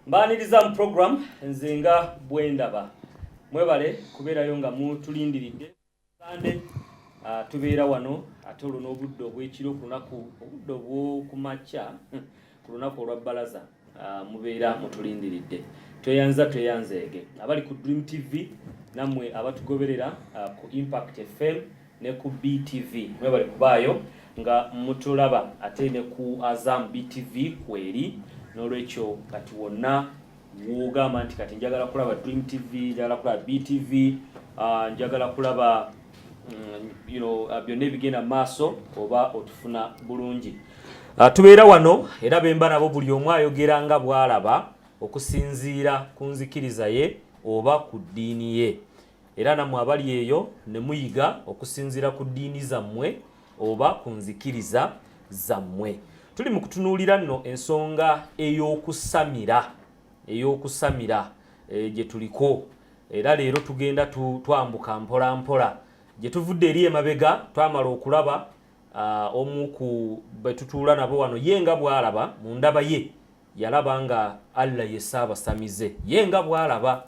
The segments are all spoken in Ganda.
Mbaniriza mu program nzenga bwendaba mwebale kubeerayo nga mutulindiridde Sande tubeera wano ate olwo n'obudde obw'ekiro ku lunaku obudde obw'okumakya ku lunaku olwa bbalaza mubeera mutulindiridde tweyanzeege abali ku Dream TV nammwe abatugoberera ku Impact FM ne ku BTV mwebale kubaayo nga mutulaba ate ne ku Azam BTV kweri n'olwekyo kati wonna wogamba nti kati njagala kulaba Dream TV, njagala kulaba BTV, njagala kulaba byonna ebigenda maaso oba otufuna bulungi. Tubeera wano era bemba nabo buli omu ayogera nga bw'alaba okusinziira ku nzikiriza ye oba ku ddiini ye. Era nammwe abali eyo ne muyiga okusinziira ku ddiini zammwe oba ku nzikiriza zammwe. Tuli mu kutunuulira nno ensonga ey'okusamira gye tuliko era leero tugenda twambuka mpola mpola gye tuvudde eri emabega twamala okulaba omu ku betutuula nabo wano ye nga bw'alaba mu ndaba ye yalaba nga Allah ye Ssaabasamize ye nga bw'alaba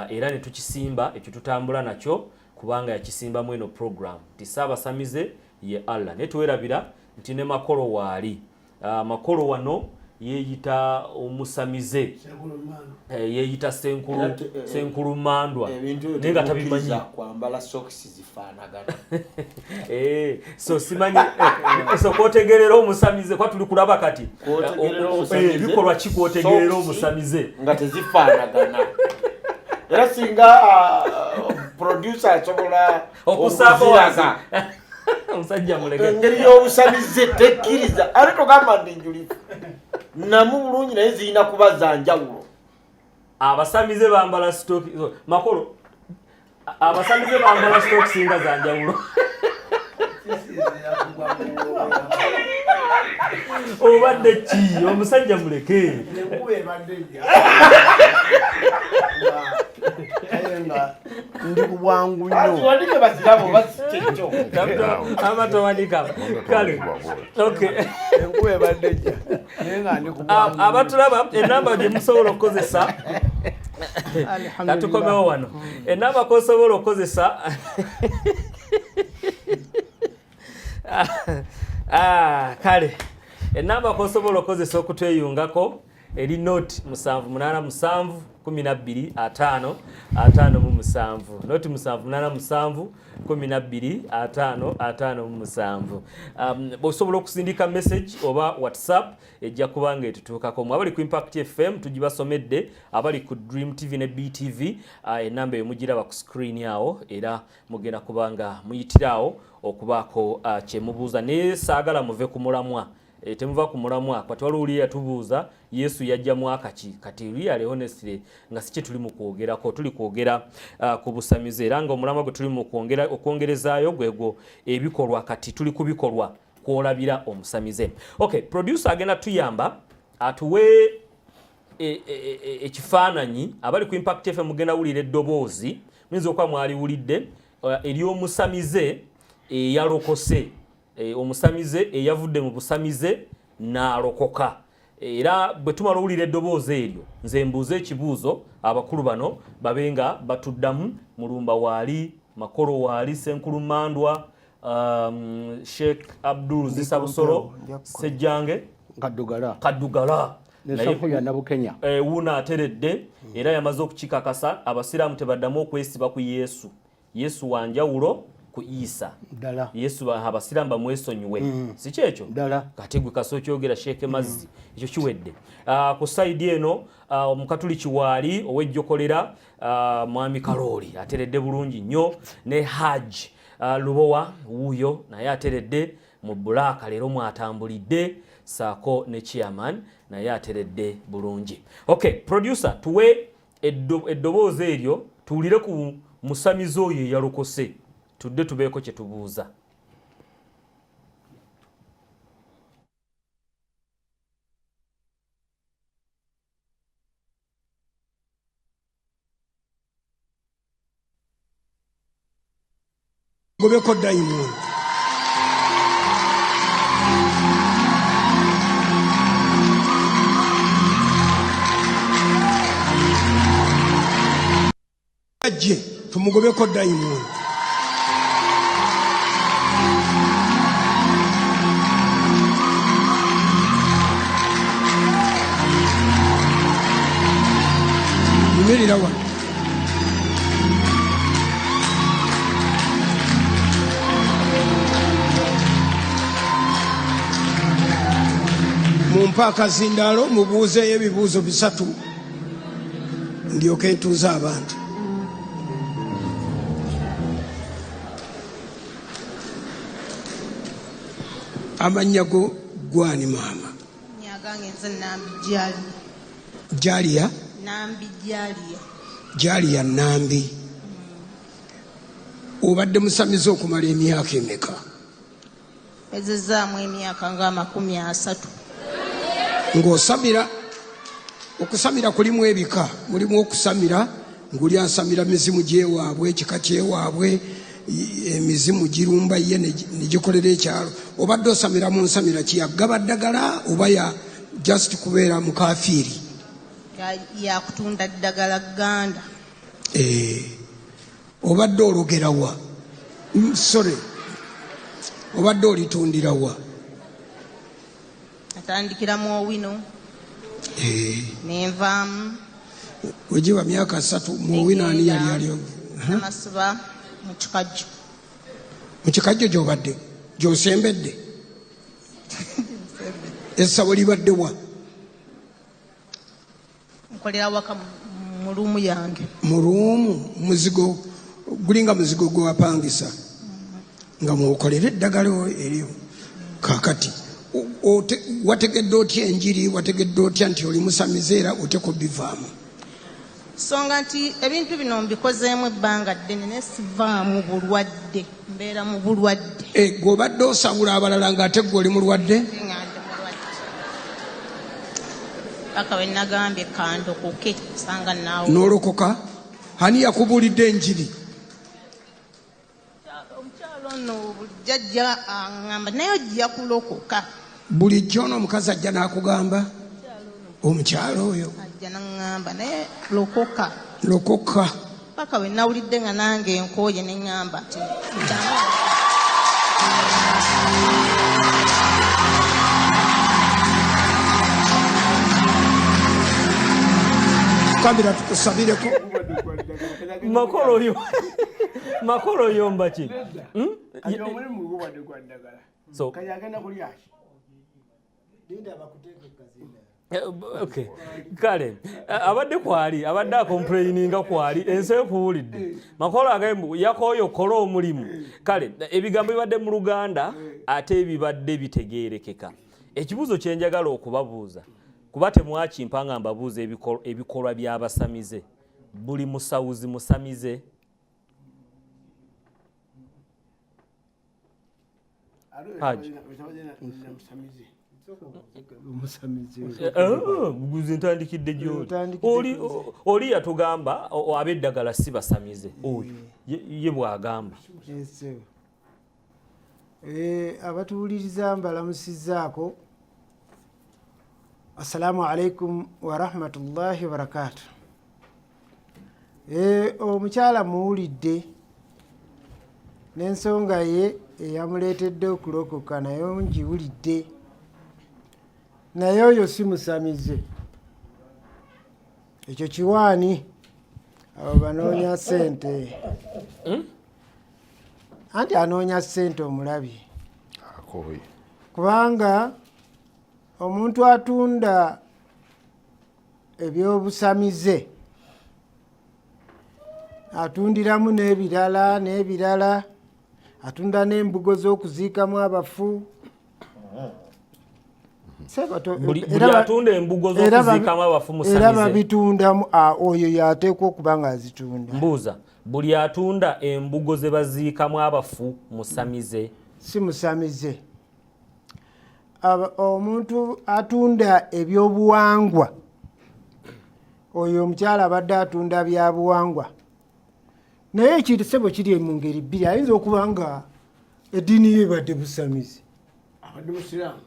era ne tukisimba ekyo tutambula nakyo kubanga yakisimbamu eno program nti Ssaabasamize ye Allah ne tuwerabira nti ne makolo waali makolo wano yeeyita omusamize yeeyita senkulu mandwa naye nga tabimanyi kwambala socks zifaanagana so simanyi so kwotegerera omusamize kwa tuli kulaba kati bikolwa ki kwotegerera omusamize nga tezifaanagana era singa producer asobola okusaako omusajja muleke engeri y'obusamize tekkiriza ate togamba ndi njulifu namu bulungi naye zirina kuba za njawulo. Abasamize bambala stock makolo abasamize bambala stock singa za njawulo obadde ki omusajja muleke ndi kubwangu nnyo wadike bazirabo basicyo amatowanika kale okay enkuwe baddeja nenga ndi kubwangu abatulaba enamba gye musobola okukozesa katukomewo wano enamba kosobola okukozesa kale enamba kosobola okukozesa okutweyungako eri note 787 12 5 5 mu 7 note 787 12 5 5 mu 7 bosobola okusindika message oba WhatsApp ejja kubanga etutuukako mu abali ku Impact FM tugibasomedde abali ku Dream TV ne BTV enamba eyo mugiraba ku screen yawo era mugenda kubanga muyitirawo okubaako kyemubuuza naye saagala muve ku mulamwa temuva ku mulamwa kwati waliwo oli yatubuuza Yesu yajja mwaka ki kati really honestly nga si kye tuli mu kwogerako tuli kwogera ku busamize era nga omulamwa gwe tuli mu okwongerezaayo gwegwo ebikolwa kati tuli ku bikolwa kwolabira omusamize. Okay, producer agenda tuyamba atuwe ekifaananyi abali ku Impact FM mugenda wulira eddoboozi muyinza okuba mwaliwulidde ery'omusamize eyalokose omusamize eyavudde mu busamize n'alokoka era bwe tumala owulira eddoboozi eryo nze mbuuza ekibuuzo abakulu bano babenga batuddamu Mulumba waali makolo waali senkulu mandwa Sheikh Abdul Zisabusolo Sejjange Kaddugala wuuna ateredde era yamaze okukikakasa abasiraamu tebaddamu okwesiba ku Yesu wanjawulo ku Isa Yesu abasiraamu bamwesonyiwe si kyekyo kati gwe kaso kyogera Sheikh Mazzi ekyo kiwedde ku side eno omukatuliki waali owejjokolera mwami Karoli ateredde bulungi nnyo ne Haji Lubowa wuuyo naye ateredde mu Bulaka leero mwatambulidde saako ne chairman naye ateredde bulungi. Okay, producer tuwe eddoboozi eryo tuwulire ku musamize oyo eyalokose tudde tubeeko kye tubuuza. Gobeko daimoni ajje tumugobeko dayimoni. Mirira wa mumpa akazindaalo mubuuzeeyo ebibuuzo 3 ndyoke ntuuze abantu. Amannya go gwani maama? Nyagange nze Nambi Jalia. Jalia? Nambi Jalia. Jalia Nambi. Obadde musamize okumala emyaka emeka? Ezezaamu emyaka nga 30. Ng'osamira, okusamira kulimu ebika, mulimu okusamira ng'oli asamira mizimu gy'ewaabwe, ekika ky'ewaabwe, emizimu girumba ye ne gikolera ekyalo. Obadde osamira mu nsamira ki yagaba ddagala oba ya just kubeera mukafiiri? Ya kutunda ddagala Gganda. Obadde ologera wa? Sorry. Obadde olitundira wa? Atandikira mu Owino. Nenvaamu. Wegiwa myaka 3 mu Owino ani yali aliyo? Namasiba mu Kikajjo. Mu Kikajjo gy'obadde? Gy'osembedde? Essabo libadde wa? Nkolera waka mu luumu yange. Mu luumu muzigo gulinga muzigo gwe wapangisa nga mukolera eddagala eriyo. Kaakati wategedde otya enjiri, wategedde otya nti oli musamize era oteko bivaamu? Songa nti ebintu bino mbikozeemu ebbanga ddene ne sivaamu bulwadde, mbeera mu bulwadde. Gw'obadde osabula abalala ng'ate gwe oli mulwadde? Paka we nagambye kandokoke sanga naawe. N'olokoka? Ani yakubuulidde enjiri? Omukyalo ono jjajja aŋŋamba naye ojja kulokoka. Bulijjo n'omukazi ajja n'akugamba? Omukyalo oyo ajja n'aŋŋamba naye lokoka. Lokoka. Paka we nawulidde nga nange enkooye ne ŋŋamba nti kambira tukusabireko. Makolo yomba ki? So okay. Kale abadde kwali abadde akomplaininga kwali ense kuwulidde Makolo agayembu yakoyo kola omulimu. Kale ebigambo bibadde mu Luganda ate ebibadde bitegeerekeka. Ekibuzo kye njagala okubabuuza kuba temwakimpa nga mbabuuza ebikolwa by'abasamize. Buli musawuzi musamize? Haji guzi ntandikidde gy'oli oli yatugamba ab'eddagala si basamize oyo ye bw'agamba. Abatuwuliriza mbalamusizaako. Assalamu alaikum wa rahmatullahi wa barakatuh. Omukyala muwulidde n'ensonga ye eyamuleetedde okulokoka naye ngiwulidde. Naye oyo si musamize. Ekyo kiwaani abo banoonya ssente. Anti anoonya ssente omulabye. Kubanga omuntu atunda ebyobusamize atundiramu n'ebirala atunda n'embugo z'okuziikamu abafu. Buli atunda embugo z'okuziikamu abafu musamize. Era babitundamu oyo yateekwa okuba nga azitunda. Mbuuza, buli atunda embugo ze baziikamu abafu musamize? Si musamize. Omuntu atunda ebyobuwangwa oyo omukyala abadde atunda byabuwangwa. Naye ekisebo kiri mu ngeri bbiri. Ayinza okuba nga eddiini ye badde busamize. Abadde musiraamu.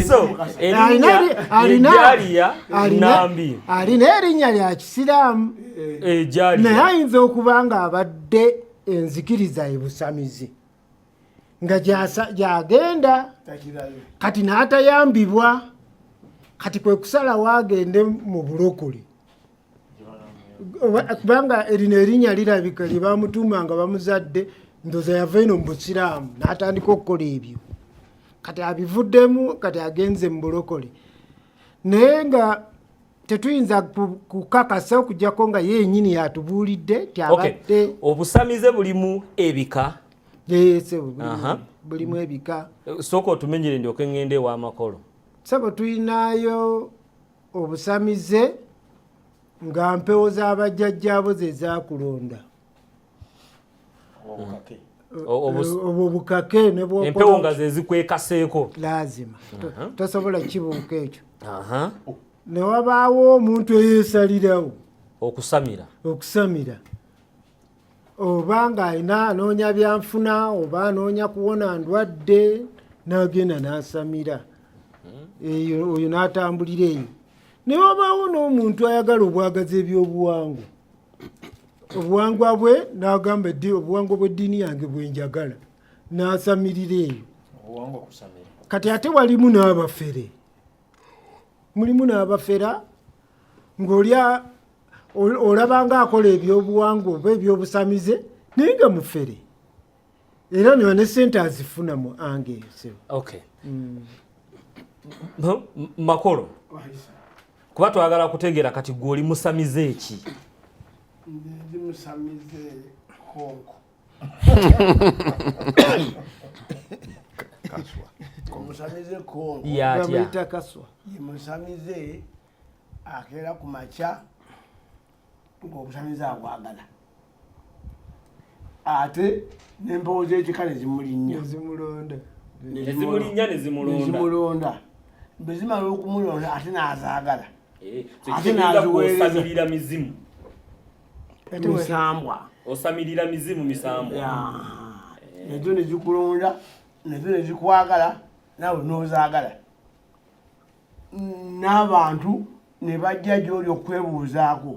so ejaliya nambi alina erinnya lya kisiraamu naye ayinza okuba nga abadde enzikiriza ebusamizi nga gyagenda kati n'atayambibwa kati kwe kusalawo agende mu bulokole kubanga erino erinnya lirabika lye bamutuuma nga bamuzadde ndoza yava eno mu busiraamu n'atandika okukola ebyo kati abivuddemu kati agenze mu bulokole naye nga tetuyinza kukakasa okujjako nga yenyini yatubuulidde tyabadde obusamize bulimu ebika bulimu ebika sooka otumenyere ndyoke ŋŋende ew'amakolo sabo tulinayo obusamize nga mpewo z'abajjajjaabo ze zakulonda obwo bukake empewo nga ze zikwekaseeko lazima tosobola kibuuka ekyo ne wabaawo omuntu eyeesalirawo okusamira oba nga alina anoonya byanfuna oba anoonya kuwona ndwadde n'agenda n'asamira oyo n'atambulira eyo naye wabaawo n'omuntu ayagala obwagazi ebyobuwangwa obuwangwa bwe n'agamba obuwangwa bw'eddiini yange bwenjagala n'asamirira eyo kati ate walimu n'abafere mulimu n'abafera ng'olya olabanga akola ebyobuwangwa oba ebyobusamize naye nga mufere era niba ne sente azifuna mu ange makolo kuba twagala kutegeera kati gwe oli musamize eki ndi musamize konko omusamize konko yatya kaswa ye musamize akeera ku makya ng'obusamize abwagala ate n'empewo z'ekika nezimulonda bwe zimala okumulonda ate n'azaagala ate n'aziweereza mizimu misambwa osamirira mizimu misambwa nazo nezikulonda nazo nezikwagala nawe n'ozaagala n'abantu ne bajja gy'oli okwebuuzaako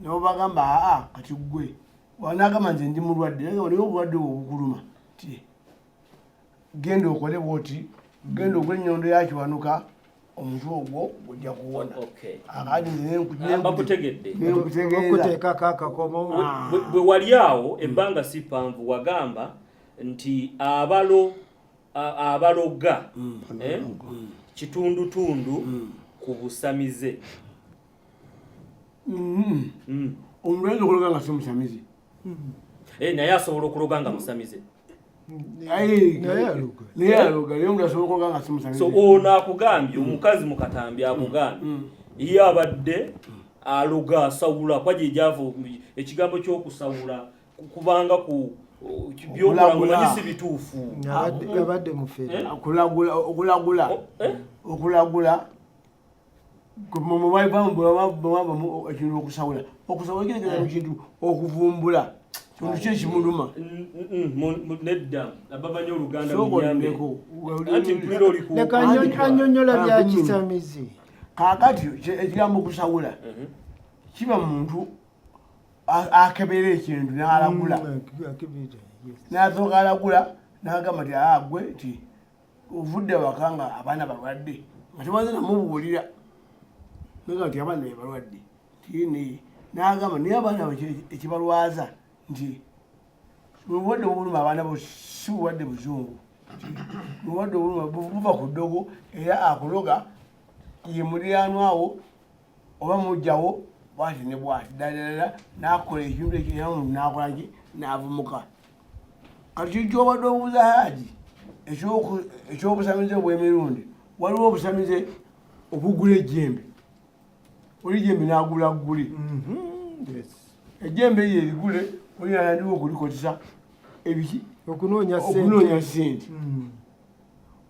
nobagamba kati gwe wanagamba nze ndi mulwadde naye obulwadde bwe obukuluma ti genda okole bwoti genda ogula ennyondo yakiwanuka omuntu ogwo gujja kuwona okuteekako akakomo bwe wali awo ebbanga si ppanvu wagamba nti abaloga kitundutundu ku busamize omuntu ayinza okuloga nga si musamize naye asobola okuloga nga musamize naye aloga naye omuntu asobola okuloga nga si musamize so ono akugambye omukazi mu katambi akugambye ye abadde aloga asawula kwa gye gyava ekigambo ky'okusawula kubanga ku byokulagula si bituufu abadde mufere okulagula mubaibamu ekintu okusawula okusawula kintu okuvumbula kintu kyekimuluma nedda ababanya oluganda leka anyonyola byakisamize kakati ekigambo okusawula kiba muntu akebera ekintu n'alagula n'asooka alagula n'agamba ti gwe ti ovudde waka nga abaana balwadde nga tebaze namubuulira naga nti abaana balwadde tini n'agamba naye abaana ekibalwaza nti obulwadde obuluma abaana bo si bulwadde buzungu obulwadde obuluma buva ku ddogo era akuloga ye muliraanwawo oba mujjawo bwati ne bwati ddala n'akola ekintu ekiramu n'akolaki n'avumuka kati kyobadde obuuza Haji ekyobusamize bw'emirundi waliwo obusamize obugula ejjembe oli jjembe n'agula ggule ejjembe ye erigule oli alandiwo okulikozesa ebiki okunoonya sente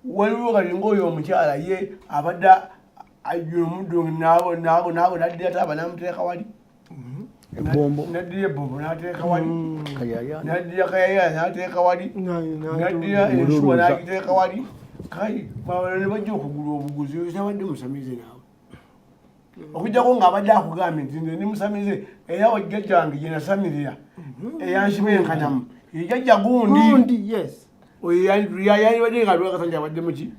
waliwo kati ngaoyo omukyala ye abadde ajjula omuddo naddira taaba namuteeka wali naddira ebombo n'ateeka wali naddira kayaya n'ateeka wali naddira ensuwa n'agiteeka wali kai bawale bajja okugula obuguzi kyabadde musamize naawe okujjako ng'abadde akugambye nti nze ndi musamize era wajjajja wange gye nasamirira eyansiba enkanamu jjajja gundi yalibadde nga lwakasanja abadde muki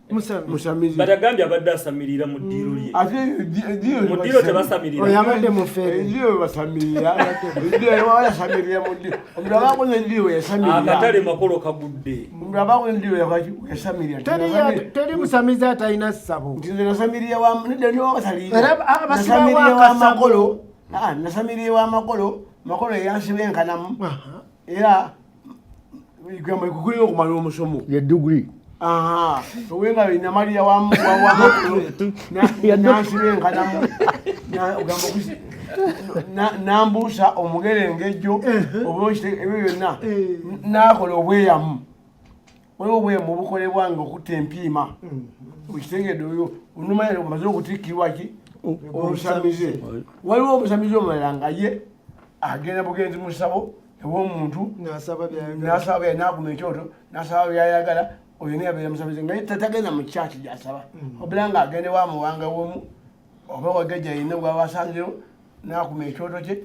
musamize batagambye abadde asamirira mu ddiiro lye mu ddiiro tebasamirira eddiiro basamirira yasamirira mu ddiiro omuntu abakoze eddiiro yasamirira akatale makolo kagudde omuntu abakoze eddiiro yasamirira teri musamize atalina ssabo nti nze nasamirira wamakolo nasamirira wamakolo makolo eyansiba enkanamu era kukulira okumala omusomo yeduguli owenga namalira wamakolo nansiba enkanamu nambuusa omugerengejjo oba ebyo byonna nakola obweyamu waliwo obweyamu obukolebwange okutta empiima okitegedde oyo onumanya omaze okutikkirwaki obusamize waliwo obusamize omulala nga ye agenda bugenzi mu ssabo ew'omuntu nasaba byanaaguma ekyoto nasaba byayagala oyo neyabeera musamize nga tatagenda mu kyaki gyasaba obula nga agende wamuwanga womu oba wagajja yina gwabasanziro nakuma ekyoto kye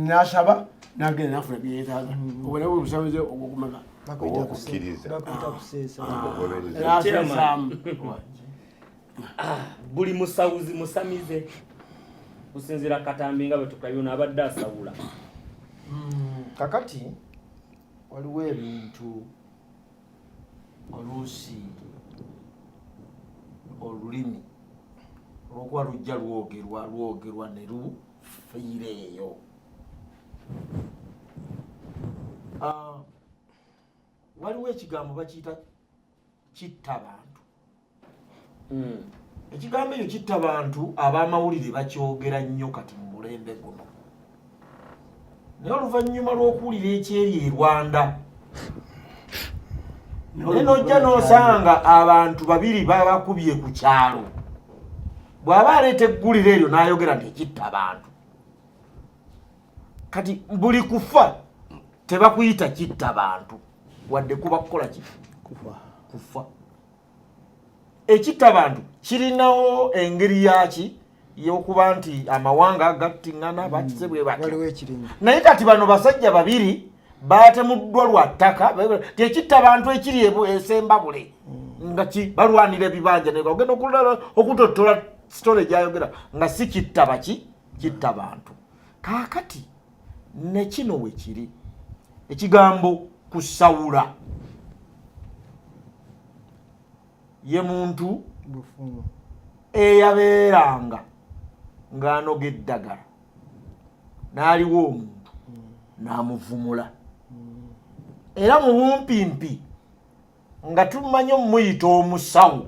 nasaba nagenda nafuna byeyetaaga obulabu obusamize obwokumeka buli musawuzi musamize kusinzira katambi nga bwe tukabibona abadde asawula kakati waliwo ebintu oluusi olulimi olwokuba lujja lwogerwa ne lufiireeyo waliwo ekigambo bakiyita kitta bantu ekigambo ekyo kitta bantu ab'amawulire bakyogera nnyo kati mu mulembe guno naye oluvannyuma lw'okuwulira ekyeri e Rwanda naye nojja n'osanga abantu babiri babakubye ku kyalo bw'aba aleeta eggulire eryo n'ayogera nti ekitta abantu kati buli kufa tebakuyita kitta bantu wadde kuba kukola ki kufa ekitta bantu kirinawo engeri yaki yokuba nti amawanga agattiŋŋana batise bwe batyo naye kati bano basajja babiri batemuddwa lwa ttaka tekitta bantu ekiri esemba bule nga balwanira ebibanja ogenda okutottola sitole gyayogera nga si kitta baki kitta bantu kaakati ne kino we kiri ekigambo kusawula ye muntu eyabeeranga ng'anoga eddagala n'aliwo omuntu n'amuvumula era mu bumpimpi nga tumanyi omuyita omusawo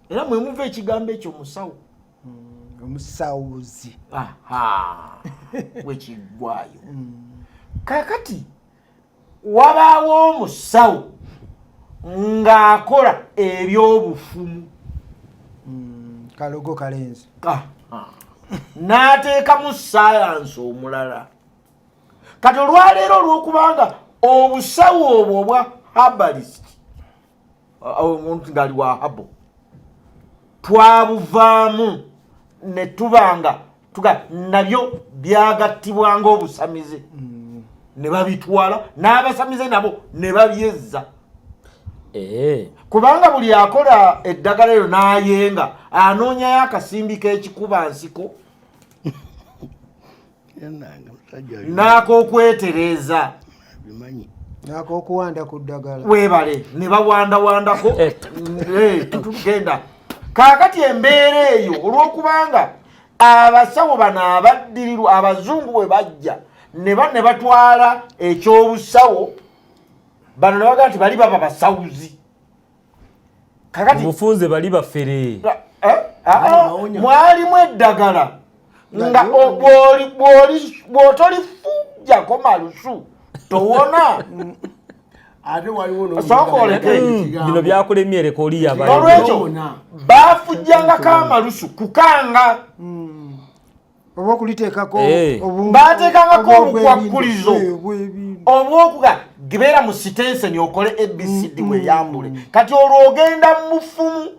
era mwe muva ekigambo ekyo musawo omusawuzi wekiggwayo kakati wabaawo omusawo ng'akola ebyobufumu kalogo kalenzi n'ateekamu sayansi omulala kati olwaleero olw'okubanga obusawo obwo obwa herbalist omuntu ngaali wa habo twabuvaamu ne tubanga nabyo byagattibwanga obusamize ne babitwala n'abasamize nabo ne babyezza kubanga buli akola eddagala eryo n'ayenga anoonyayo akasimbi k'ekikuba nsiko n'akokwetereza n'akokuwanda ku ddagala weebale ne bawandawandako tutugenda kaakati embeera eyo olw'okubanga abasawo bano abaddirirwa abazungu bwe bajja ne batwala ekyobusawo bano ne bagaa nti bali baba basawuzi obufunze bali bafere mwalimu eddagala nga bw'otolifujjako malusu towona ate waliwo bino byakulemye ereka oli olwekyo baafujjangako amalusu kukanga oba okuliteekako baateekangako obukwakkulizo obwokuga gebeera mu sitenseni okole abcd bweyambule kati olwo ogenda mufumu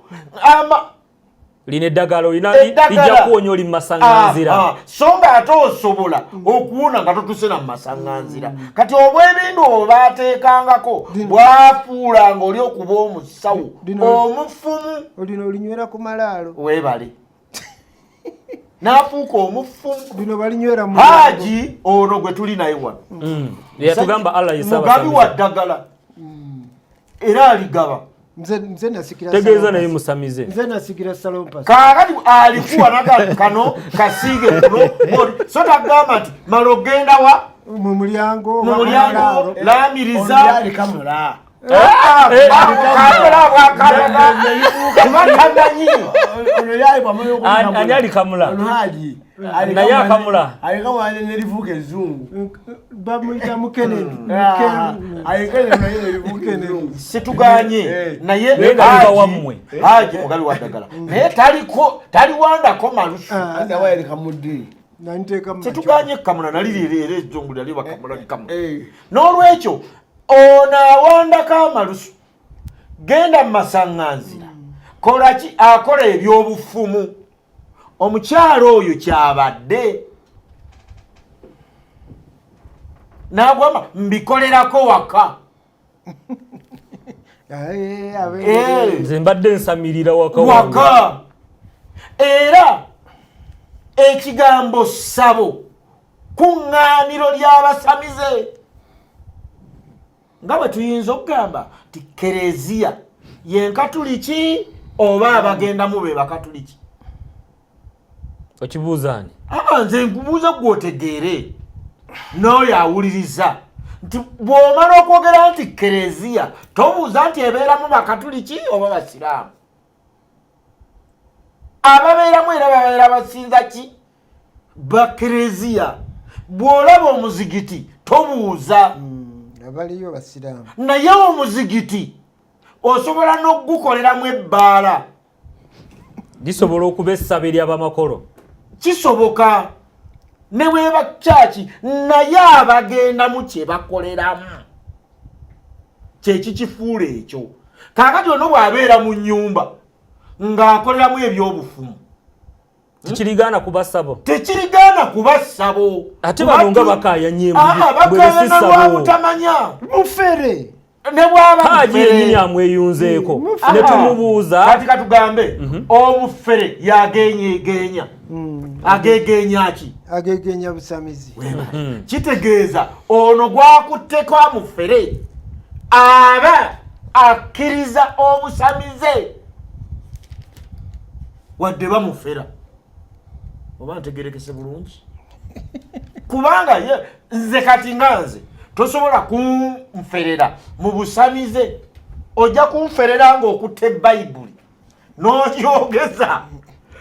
lina eddagala lijja kuwonya oli mu masaŋŋanzira so nga ate osobola okuwona nga totusena mu masaŋŋanzira kati obwebindu obwo baateekangako bwafuulanga oli okuba omusawo omufumu olina olinywera ku malaalo weebale n'afuuka omufumu bino balinywera mu Haji ono gwe tuli naye wano yatugamba Allah mugabi wa ddagala era aligaba nze nasikira tegeeza naye musamize nze nasikira salompas kaakati alikuwa naga kano kasiige kuno so tagamba nti malo genda wa mu mulyango laamiriza alikamula ani alikamula naye akamula alikamula nerivuga ezungu bamuyita mukeneni situganye naye wammwe Haji mugabi wa ddagala naye taliwandako malusu situganye kamula naliriera ejjongu lyali bakamula likamula n'olwekyo ono awandako amalusu genda mu masaŋŋanzira kolaki akola ebyobufumu omukyalo oyo kyabadde n'agamba mbikolerako waka nze mbadde nsamirira waka era ekigambo ssabo kuŋŋaaniro ly'abasamize nga bwe tuyinza okugamba ti kereziya yenkatuliki oba abagendamu be bakatuliki okibuuzaani nze nkubuuza gwotegeere n'oyo awuliriza nti bw'omala okwogera nti kereziya tobuuza nti ebeeramu bakatuliki oba basiraamu ababeeramu era babeera basinza ki bakereziya bw'olaba omuzigiti tobuuza abaliyo basiraamu naye omuzigiti osobola n'ogukoleramu ebbaala lisobola okuba essabo ery'abamakolo kisoboka ne bweba kyaki naye abagendamu kye bakoleramu kyekikifuula ekyo kaakati ono bw'abeera mu nnyumba ng'akoleramu ebyobufumu tekirigaana kuba ssabo tekirigaana kuba ssabo ate bano nga bakaayanye bakaayana lwabutamanya mufere ne bwaba Haji yennyini amweyunzeeko ne tumubuuza kati katugambe omufere yagenyeegenya agegenya ki agegenya busamizi kitegeeza ono gwakutteko amufere aba akkiriza obusamize wadde bamufera oba ntegerekese bulungi kubanga nze kati nga nze tosobola kunferera mu busamize ojja kunferera ng'okutta ebbayibuli n'ogyogeza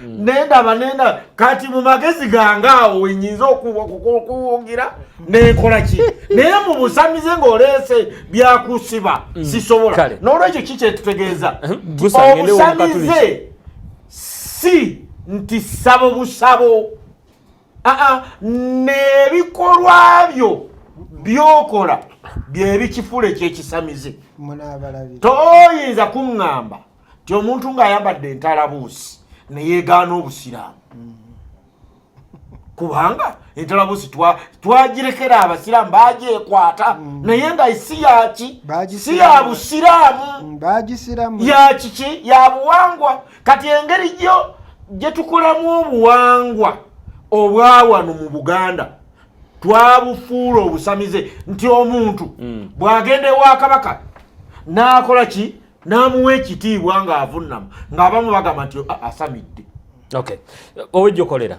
nenda kati mu magezi gange awo wenyinza okuwugira nenkola ki naye mu busamize ng'oleese byakusiba sisobola n'olwekyo kikyetutegeeza obusamize si nti ssabo busabo n'ebikolwa byo byokola byebikifula ekyekisamize toyinza kuŋŋamba ti omuntu ng'ayambadde entalabuusi neyeegaana obusiraamu kubanga entalabuusi twagirekera abasiraamu bagyekwata naye nga si yaki si ya busiraamu ya kiki ya buwangwa kati engeri gye tukolamu obuwangwa obwawano mu Buganda twabufuula obusamize nti omuntu bw'agenda ewa kabaka n'akola ki n'amuwa ekitiibwa ng'avunnama ng'abamu bagamba nti asamidde. Owejjokolera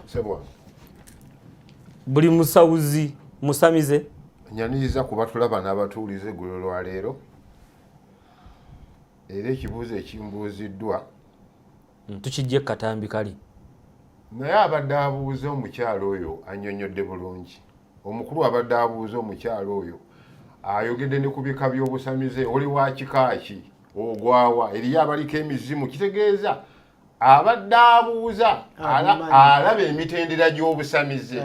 buli musawuzi musamize nyaniriza kuba tulaba n'abatuulize eggulo lwa leero era ekibuuzo ekimbuuziddwa tukijje katambi kali naye abadde abuuza omukyalo oyo annyonnyodde bulungi. Omukulu abadde abuuza omukyalo oyo ayogedde ne ku bika by'obusamize oli wa kika ki ogwawa eriyo abaliko emizimu kitegeeza abadde abuuza alaba emitendera gy'obusamize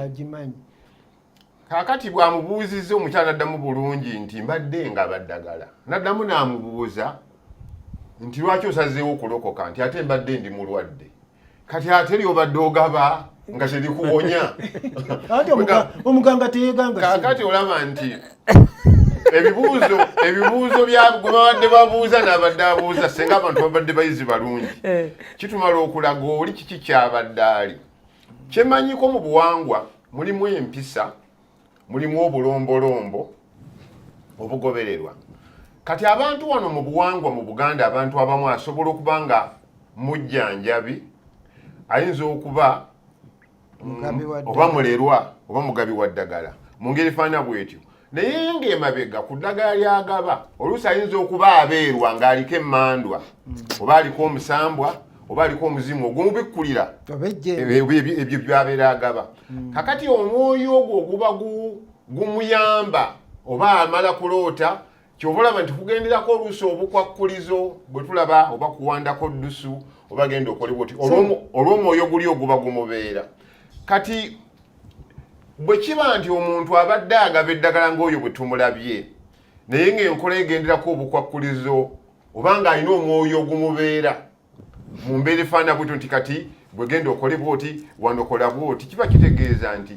kaakati bw'amubuuzizza omukyala addamu bulungi nti mbadde nga baddagala n'addamu n'amubuuza nti lwaki osazeewo okulokoka nti ate mbadde ndi mulwadde kati ate lyobadde ogaba nga terikuwonya omuganga teyeganga kaakati olaba nti ebibuuzo gwe babadde babuuza n'abadde abuuza senga abantu babadde bayizi balungi kitumala okulaga oli kiki kyabadde ali kyemanyiko mu buwangwa mulimu empisa mulimu obulombolombo obugobererwa kati abantu wano mu buwangwa mu Buganda abantu abamu asobola okuba nga mujjanjabi ayinza okuba oba mulerwa oba mugabi wa ddagala mu ngeri faana bwetyo naye ng'emabega ku ddagala lyagaba oluusi ayinza okuba abeerwa ng'aliko emmandwa oba aliko omusambwa oba aliko omuzimu ogumubikkulira ebyo byabeera agaba kakati omwoyo ogwo oguba gumuyamba oba amala kuloota kyova olaba nti kugenderako oluusi obukwakkulizo bwe tulaba oba kuwandako ddusu oba genda okolebwa oti olw'omwoyo guli oguba gumubeera kati bwe kiba nti omuntu abadde agaba eddagala ng'oyo bwe tumulabye naye ng'enkola egenderako obukwakkulizo oba ng'alina omwoyo ogumubeera mu mbeera efaana bwetyo nti kati bwe genda okolebwa oti wandokola bwoti kiba kitegeeza nti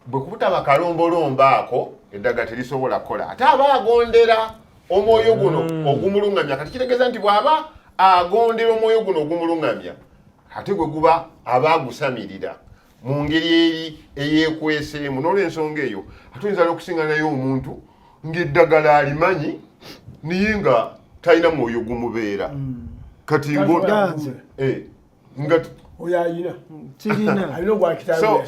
bwe kubutaba kalombolombo ako eddagala terisobola kukola ate aba agondera omwoyo guno ogumulungamya kati kitegeeza nti bw'aba agondera omwoyo guno ogumulungamya ate gwe guba aba agusamirira mu ngeri eri eyekweseemu n'olw'ensonga eyo ate oyinza n'okusinga naye omuntu ng'eddagala alimanyi naye nga talina mwoyo gumubeera kati oyo ayina kirina alina ogwakitalo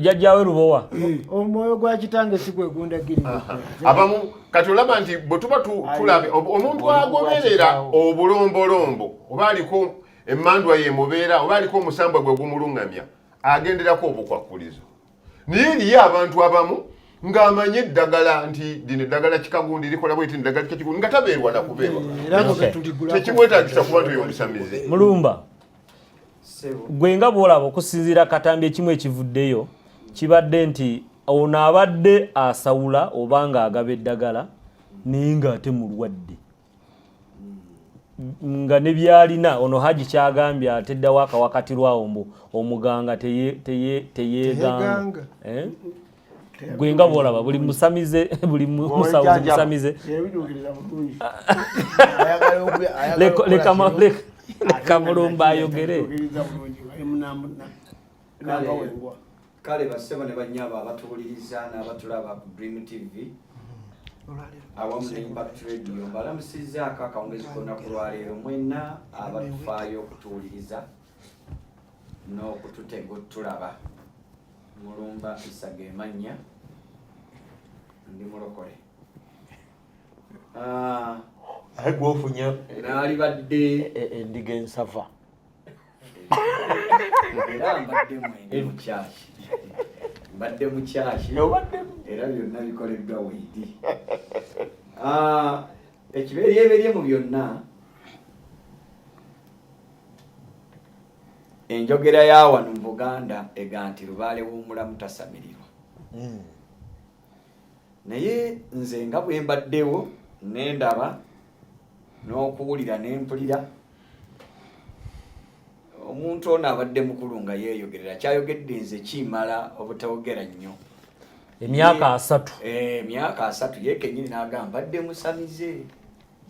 jajjawe lubowa omwoyo gwa kitange si gwe gundagirira abamu kati olaba nti bwe tuba tulabe omuntu agoberera obulombolombo oba aliko emmandwa yemubeera oba aliko omusambwa gwe gumulungamya agenderako obukwakkulizo naye eriyo abantu abamu ng'amanye eddagala nti dino eddagala kikagundi likola bweti eddagala kikagundi nga tabeerwa nakubeerwa tekimwetaagisa kuba nti oyo omusamize mulumba gwe nga bwolaba okusinziira katambi ekimu ekivuddeyo kibadde nti ono abadde asawula oba ng'agaba eddagala naye ng'ate mulwadde nga ne byalina ono haji kyagambye ateddawo akawakatirwawo mbu omuganga teyeganga gwe nga bwolaba buli musamize buli musawuzi musamize leka mulumba ayogere kale basebo ne banyaba abatuwuliriza n'abatulaba ku Dream TV awamu ne Impact Radio balamusizaako akawungezi konna ku lwaleero mwenna abatufaayo okutuwuliriza n'okututega otulaba mulumba Isaga Emanya ndi mulokole gwofunya naali badde endiga ensava era mbadde mukyaki era byonna bikoleddwa weidi ekibeeryeberye mu byonna enjogera ya wano mu Buganda ega nti lubaale w'omulamu tasamirirwa naye nze nga bwe mbaddewo n'endaba n'okuwulira n'empulira omuntu ono abadde mukulu nga yeeyogerera kyayogedde nze kimala obutawogera nnyo emyaka 3 emyaka 3 ye kennyini n'agamba badde musamize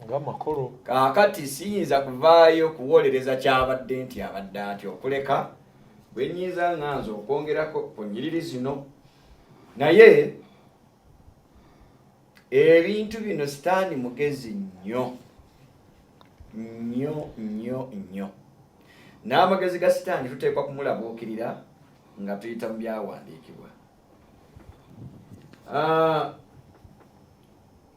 ng'amakolo kaakati siyinza kuvaayo kuwolereza kyabadde nti abadde atyo okuleka bwe nnyiza nganza okwongerako ku nnyiriri zino naye ebintu bino sitaani mugezi nnyo n'amagezi ga sitaani tuteekwa kumulabuukirira nga tuyita mu byawandiikibwa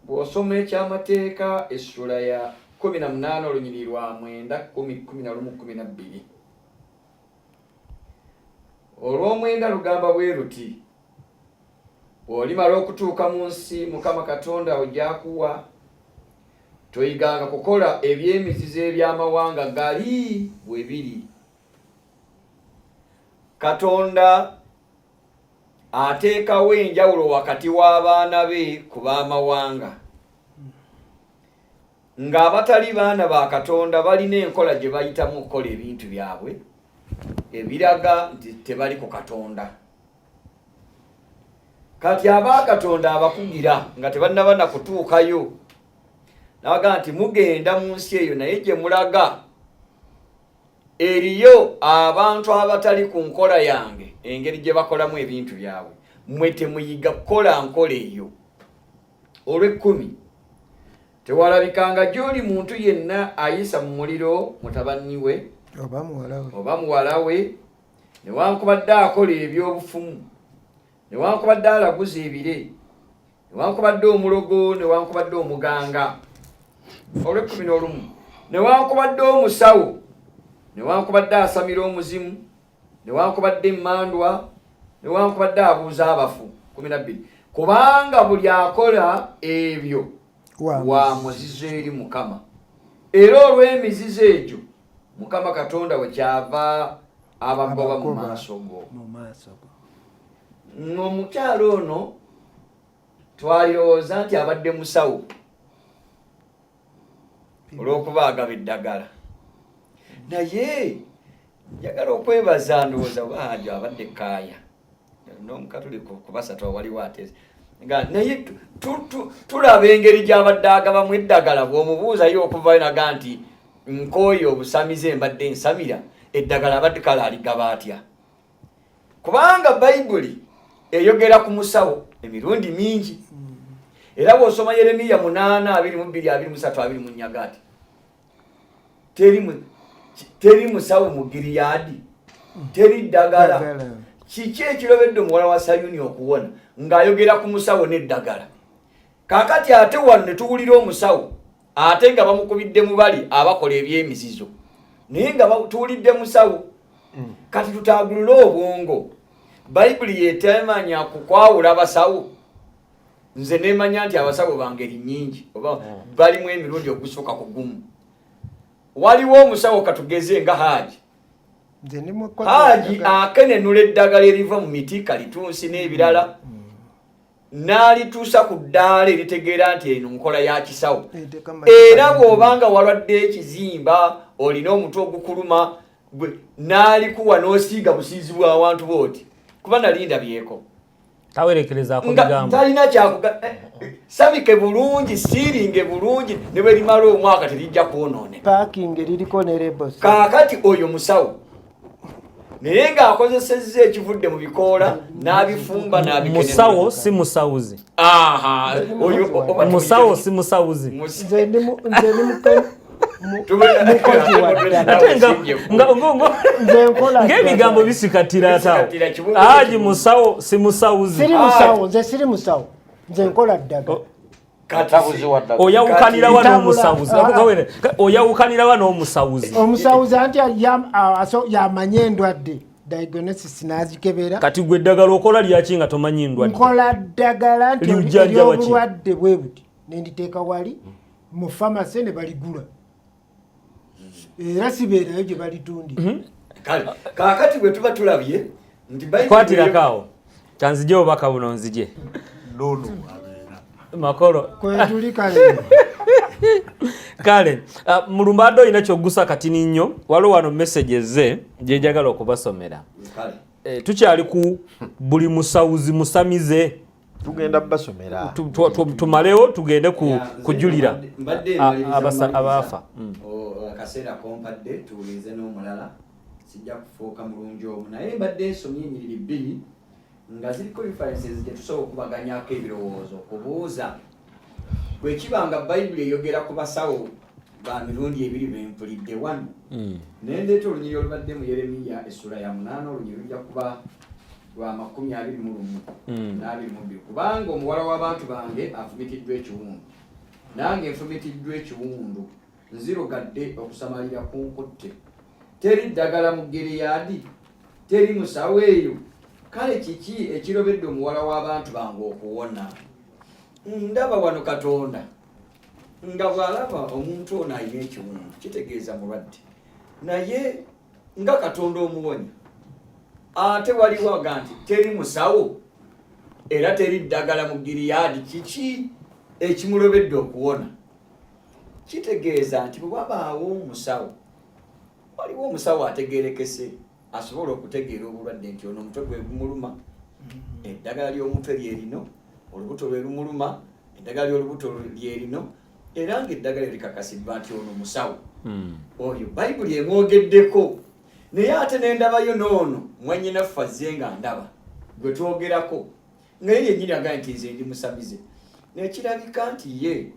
bw'osoma ekyamateeka essula ya 18 olunyiri lwa 9 11 12 olw'omwenda lugamba bwe luti olimala okutuuka mu nsi Mukama Katonda ojja kuwa toyiganga kukola ebyemizizo ebyamawanga gali bwe biri. Katonda ateekawo enjawulo wakati w'abaana be ku b'amawanga, ng'abatali baana ba Katonda balina enkola gye bayitamu okukola ebintu byabwe ebiraga nti tebali ku Katonda. Kati aba Katonda abakugira nga tebannaba na kutuukayo, nabaga nti mugenda mu nsi eyo naye gye mulaga eriyo abantu abatali ku nkola yange, engeri gye bakolamu ebintu byabwe, mmwe temuyiga kukola nkola eyo. Olw'ekkumi, tewalabikanga gy'oli muntu yenna ayisa mu muliro mutabani we oba muwala we, newankubadde akola eby'obufumu, newankubadde alaguza ebire, newankubadde omulogo, newankubadde omuganga. Olw'ekkumi, newankubadde omusawo, newankubadde asamira omuzimu, newankubadde emmandwa, newankubadde abuuza abafu. 12, kubanga buli akola ebyo wa muzizo eri Mukama, era olw'emizizo egyo Mukama Katonda we kyava abagoba mu maaso go. Omukyalo ono twalirowooza nti abadde musawo olw'okuba agaba eddagala, naye njagala okwebaza ndowooza waajo abadde kaaya n'omukatulika kubasatu waliwo ateze nga naye tulaba engeri gy'abadde agabamu eddagala. bw'omubuuzayo okuvayo naga nti nkooyo obusamize mbadde nsamira eddagala abadde kale aligaba atya? Kubanga Bayibuli eyogera ku musawo emirundi mingi, era bw'osoma Yeremiya 8:22-23 ati teri musawo mu Giliyadi, teri ddagala. Kiki ekirobedde omuwala wa Sayuni okuwona ng'ayogera ku musawo n'eddagala? Kaakati ate wano ne tuwulira omusawo ate nga bamukubidde mu bali abakola eby'emizizo, naye nga tuwulidde musawo. Kati tutaagulule obwongo. Bayibuli yetemanya kukwawula abasawo. Nze nemanya nti abasawo bangeri nnyingi oba balimu emirundi ogusooka ku gumu. Waliwo omusawo katugeze nga Haji. Haji akenenula eddagala eriva mu miti kalitunsi n'ebirala, n'alituusa ku ddaala eritegeera nti eno nkola ya kisawo. Era bw'obanga walwadde ekizimba, olina omutwe ogukuluma, n'alikuwa n'osiiga busiizi bw'awantu booti, kuba nalinda byeko tawerekereza ku bigambo, talina kyakuga sabike bulungi, siiringe bulungi, ne bwe limala omwaka terijja kwonoone. Parking liriko ne labels. Kaakati oyo musawo naye ng'akozesezza ekivudde mu bikoola n'abifumba n'abikenera. Musawo si musawuzi. Musawo si musawuzi. Nze ndi ng'ebigambo bisikatira atawo. Haji musawo si musawuzi. Siri musawo, nze siri musawo, nze nkola ddagala. Oyawukanirawa n'omusawuzi? Oyawukanirawa n'omusawuzi? Omusawuzi anti yamanye endwadde, diagnosis n'azikebera. Kati gwe eddagala okola lyaki nga tomanyi ndwadde? Nkola ddagala nti ery'obulwadde bwe buti, nenditeeka wali mu famasi ne baligula, era sibeerayo gye balitundira. Kaakati bwe tuba tulabye nti kwatirako kanzije obubaka buno nzije makolo kwetuli kale kale Mulumbadde olina kyoggusa katini nnyo. Waliwo wano messages ze gye njagala okubasomera. Tukyali ku buli musawuzi musamize, tugenda basomera tumalewo tugende kujulira abaafa. Akaseera kompadde tuwulize n'omulala, sijja kufuuka mulungi omu, naye mbadde nsomye ennyiriri bbiri nga ziriko references gye tusobola okubaganyako ebirowoozo, okubuuza bwe kiba nga Bayibuli eyogera ku basawo ba mirundi ebiri bempulidde wano, naye ndeeta olunyiri olubadde mu Yeremiya essula ya 8, olunyiri lujja kuba lwa 21-22, kubanga omuwala w'abantu bange afumitiddwa ekiwundu, nange nfumitiddwa ekiwundu, nzirugadde okusamalira ku nkutte, teri ddagala mu Giliyadi, teri musawo eyo. Kale kiki ekirobedde omuwala w'abantu bange okuwona? Ndaba wano Katonda nga bw'alaba omuntu ono alina ekiwundu kitegeeza mulwadde naye nga Katonda omuwonya ate waliwo aga nti teri musawo era teri ddagala mu Giriyaadi kiki ekimulobedde okuwona kitegeeza nti bwe wabaawo omusawo waliwo omusawo ategeerekese asobola okutegeera obulwadde nti ono omutwe gwe gumuluma eddagala ly'omutwe lyerino olubuto lwe lumuluma eddagala ly'olubuto lyerino era ng'eddagala likakasiddwa nti ono musawo oyo bayibuli emwogeddeko naye ate nendabayo n'ono mwannyinaffe azze nga ndaba gwe twogerako naye yennyini agaye nti nze ndi musamize nekirabika nti ye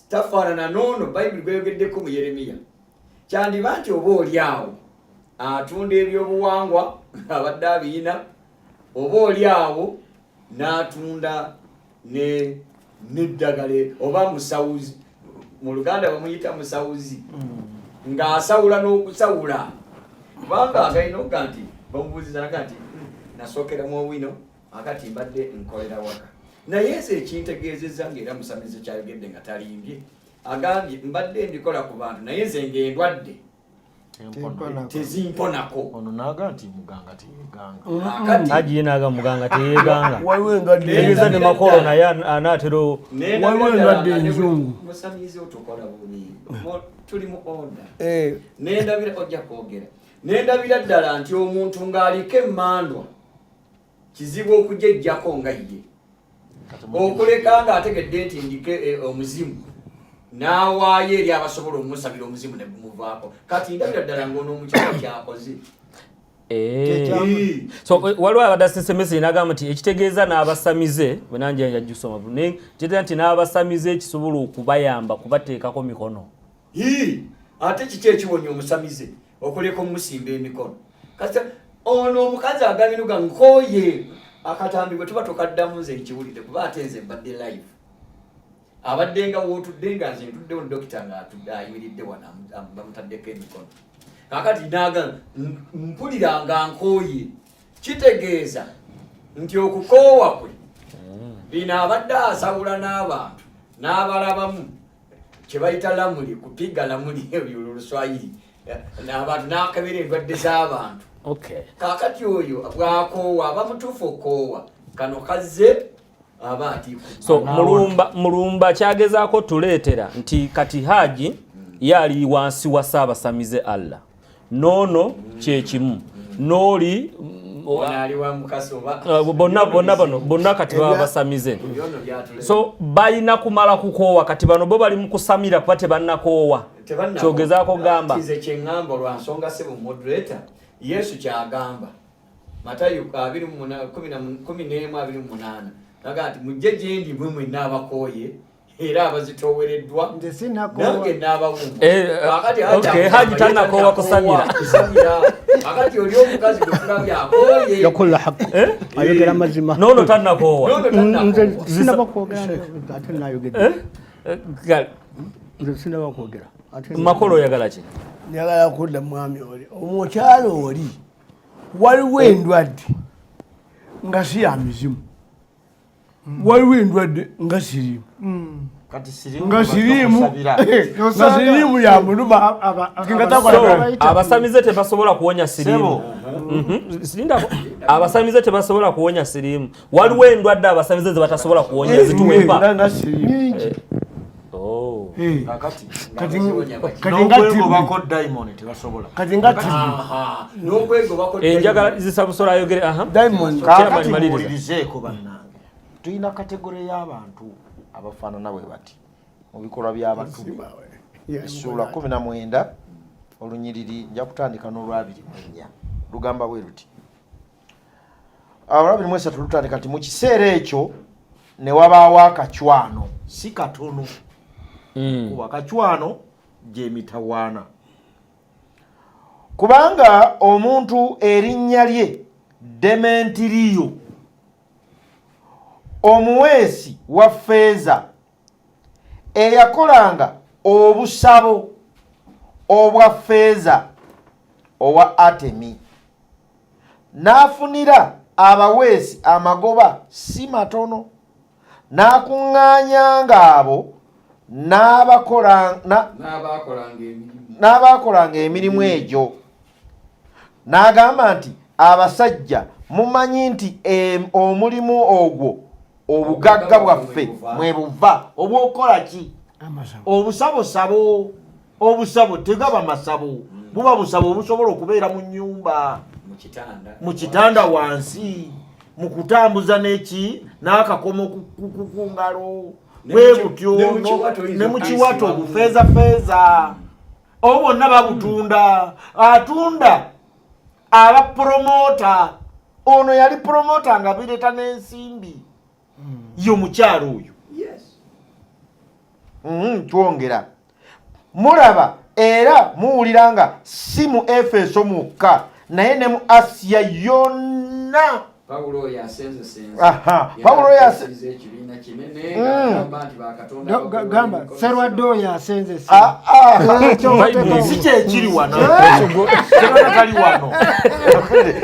tafaanana n'ono bayibuli gweyogeddeko mu Yeremiya kyandiba nti oba oli awo atunda ebyobuwangwa abadde abiina oba oli awo n'atunda n'eddagala oba musawuzi mu Luganda bamuyita musawuzi ng'asawula n'okusawula kubanga agalina okuga nti bamubuuzizanaga nti nasookeramu owino akati mbadde nkolera waka naye nze ekintegeezezza ng'era musamize kyayogedde nga talimbye agambye mbadde mbikola ku bantu naye nze ng'endwadde tezimponako ono naga nti muganga teyeganga agiye naga muganga teyeganga waliwo endwadde egeza ne makolo naye anaatera waliwo endwadde enzungu musamize otukola bubi tuli mu onda nendabira ojja kwogera nendabira ddala nti omuntu ng'aliko emmandwa kizibu okujejjako nga ye okuleka ng'ategedde nti ndike omuzimu n'awaayo eri abasobola omusabira omuzimu ne gumuvaako kati ndabira ddala ng'ono omukyala kyakoze so waliwo abadde asesemesi n'agamba nti ekitegeeza n'abasamize bwe nanjye yajjusoma naye kitegeeza nti n'abasamize ekisobola okubayamba kubateekako mikono ate kiki ekiwonya omusamize okuleka omusimba emikono kati ono omukazi agabinuga nkooye akatambi bwe tuba tukaddamu nze nkiwulidde kuba ate nze mbadde live abadde nga wootudde nga nze ntuddewo dokita ng'ayimiridde wano bamutaddeko emikono kakati naga mpulira nga nkooye kitegeeza nti okukoowa kwe bino abadde asawula n'abantu n'abalabamu kye bayita lamuli kupiga lamuli ebyo Luswayiri n'abantu n'akabira endwadde z'abantu kakati oyo bw'akoowa aba mutuufu okoowa kano kazze aba atiku so mulumba kyagezaako tuleetera nti kati Haji yali wansi wa Ssaabasamize Allah noono kyekimu n'oli bonna kati baba basamize so balina kumala kukoowa kati bano bo bali mu kusamira kuba tebannakoowa kyogezaako gamba nze kyeŋŋamba lwa nsonga sebo moderator Yesu kyagamba Matayo 11:28 naga nti mujje gye ndi mwe mwenna abakooye era abazitoowereddwa nange n'abawumba Haji tannakoowa kusamira akati oli omukazi gwefulabya akooye yakola haqq ayogera mazima noono tannakoowa nze sinaba kwogera ate nayogedde nze sinaba kwogera makolo oyagala ki njagala kudda mwami oli omukyalo oli waliwo endwadde nga si ya mizimu waliwo endwadde nga sirimu nga sirimu ya muluma abasamize tebasobola kuwonya sirimu abasamize tebasobola kuwonya sirimu waliwo endwadde abasamize ze batasobola kuwonya zituwepa enjagala zisabusola ayogere mulirizeeko bannange tulina kategore y'abantu abafaanana bwe bati mu bikolwa by'abatubi essula 19 olunyiriri nja kutandika n'olwa 24 lugamba bwe luti olwa 23 lutandika nti mu kiseera ekyo ne wabaawo akacwano si katono kuba kacwano gy'emitawaana kubanga omuntu erinnya lye Demetiriyo omuweesi wa ffeeza eyakolanga obusabo obwa ffeeza owa Atemi n'afunira abaweesi amagoba si matono n'akuŋŋaanyanga abo n'abaakolanga emirimu egyo. N'agamba nti abasajja mumanyi nti omulimu ogwo obugagga bwaffe mwe buva obwokukola ki? Obusabosabo. Obusabo tegaba masabo, buba busabo obusobola okubeera mu nnyumba, mu kitanda wansi, mu kutambuza n'eki n'akakomo ku ngalo bwe butyo ne mu kiwato obufeeza. Obwo bonna babutunda. Atunda aba promota. Ono yali promota nga bireeta n'ensimbi. Yo mukyalo oyo. Twongera. Mulaba era muwuliranga si mu Efeso mukka naye ne mu Asiya yonna. Paulo yasenze. Paulo yasenze ekibiina kinene gamba Serwado yasenze. Si kyekiri wano. Kali wano.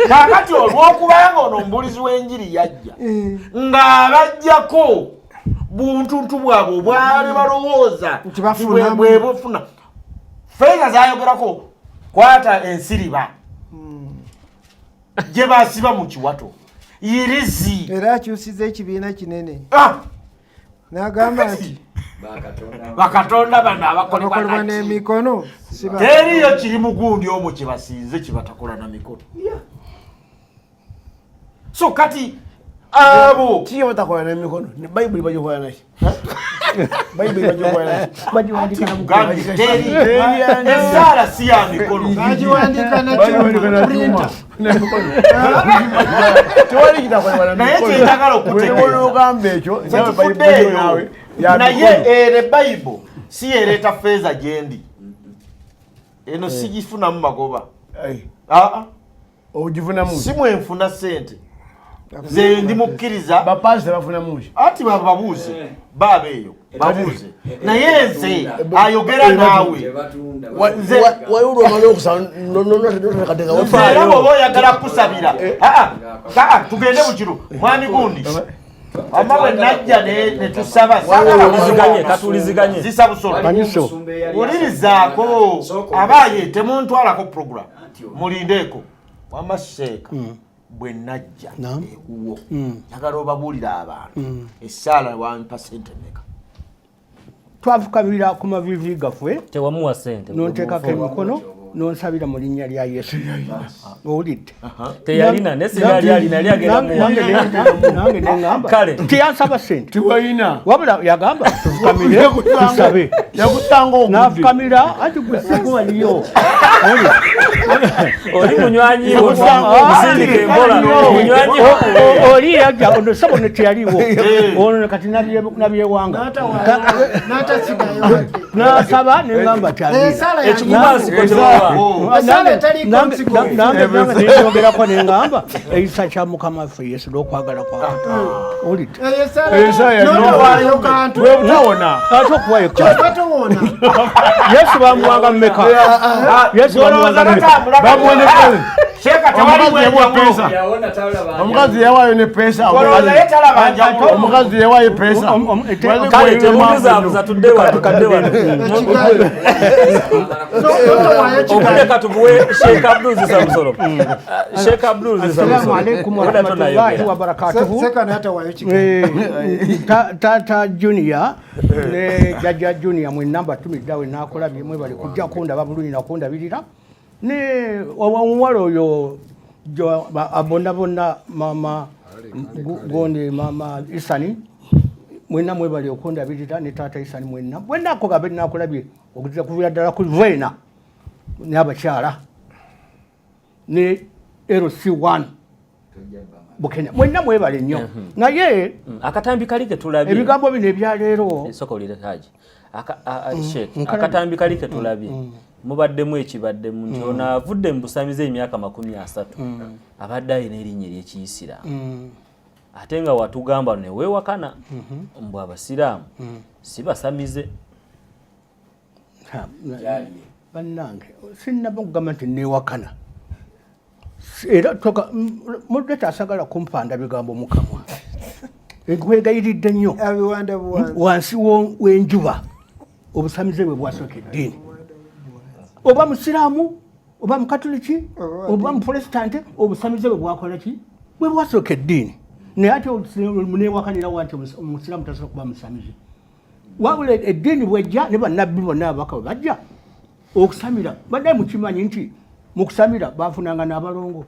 Kakati olw'okubanga ono omubulizi w'enjiri yajja ng'abajjako buntuntu bwabwe obwali balowooza bwe bufuna. Feeza zayogerako kwata ensiriba gye basiba mu kiwato irizi era akyusiza ekibiina kinene. N'agamba nti bakatonda bano abakolebwa n'emikono teriyo kiri mugundi omwo kye basinze kye batakola na mikono. So kati abo kiyo batakola n'emikono Bayibuli bagikola naki? Bayibuli bagikola naki? Bagiwandika na muganga. Esaala si ya mikono. bagiwandika na printer. Tewali kitakola na naye kyentagala okutegeeza ogamba ekyo naye ere Bayibuli si ereeta feeza gyendi. Eno sigifunamu magoba. Ogifunamu si mwenfuna ssente. Ze ndi mukkiriza bapaazi bafuna muki ati babuuze baabeeyo babuuze naye nze ayogera naawe wayulwa omala okusaba era bw'oba oyagala kusabira tugende bukiru mwami gundi ama bwe najja ne tusaba katuliziganye zisa busolo ulirizaako abaaye temuntwalako program mulindeeko wamaseeka bwe najja ewuwo njagala obabuulira abantu essaala 1% meka twafukamira ku mavivi gaffe tewamuwa ssente nonteekako emikono nonsabira mu linnya lya Yesu. Owulidde? Teyalina nesinali alina yali agenda nange neŋŋamba teyansaba ssente tiwalina wabula yagamba tufukamire tusabe yakusanga n'afukamira anti gwe sigo waliyo oli munywanyi musindike embola munywanyi oli yajja ono sabo ne teyaliwo ono kati nabyewanga n'asaba neŋŋamba tyalina ekikubansiko nyogerako neŋŋamba ekisa kya mukama waffe Yesu n'okwagala kwa olidde wewutawona ate okuwayo Yesu bamuwanga mumeka Yesu bamuwanga omukazi yawaayo ne pesa omukazi yawaayo pesa kale temubuzabuza tudde wano okudeka tubuwe Sheikh Abdul Zisamusolo. Sheikh Abdul Zisamusolo. Assalamu alaikum warahmatullahi wabarakatuhu. Tata Junior ne Jaja Junior mwenna batumiddawe nakolabye mwe bali kujja kundaba bulungi nakundabirira ne omuwala oyo abonna bonna mama gondi mama Isani mwenna mwe bali okundabirira ne tata Isani mwenna bwenna akogabe nakolabye okuza kuvira ddala ku Vena n'abakyala ne LC1 Bukenya mwenna mwebale nnyo naye akatambi kali ke tulabye ebigambo bino ebyaleero sokolire haji Sheikh akatambi kali ke tulabye mubaddemu ekibaddemu nti ono avudde mu busamize emyaka 30 abadde ayina erinnya ery'Ekiyisiraamu ate nga watugamba ne weewakana mbu abasiraamu si basamize bannange sinnaba kugamba nti neewakana era toka mudde asagala kumpanda bigambo mukamwa ekwegayiridde nnyo wansi w'enjuba obusamize bwe bwasooka eddiini oba musiraamu oba mukatoliki oba muprotestant obusamize bwe bwakola ki bwe bwasooka eddiini naye ate newakanirawo nti omusiraamu tasobola kuba musamize wabula eddiini bwejja ne bannabbi bonna ababaka bwe bajja okusamira badde mukimanyi nti mukusamira bafunanga n'abalongo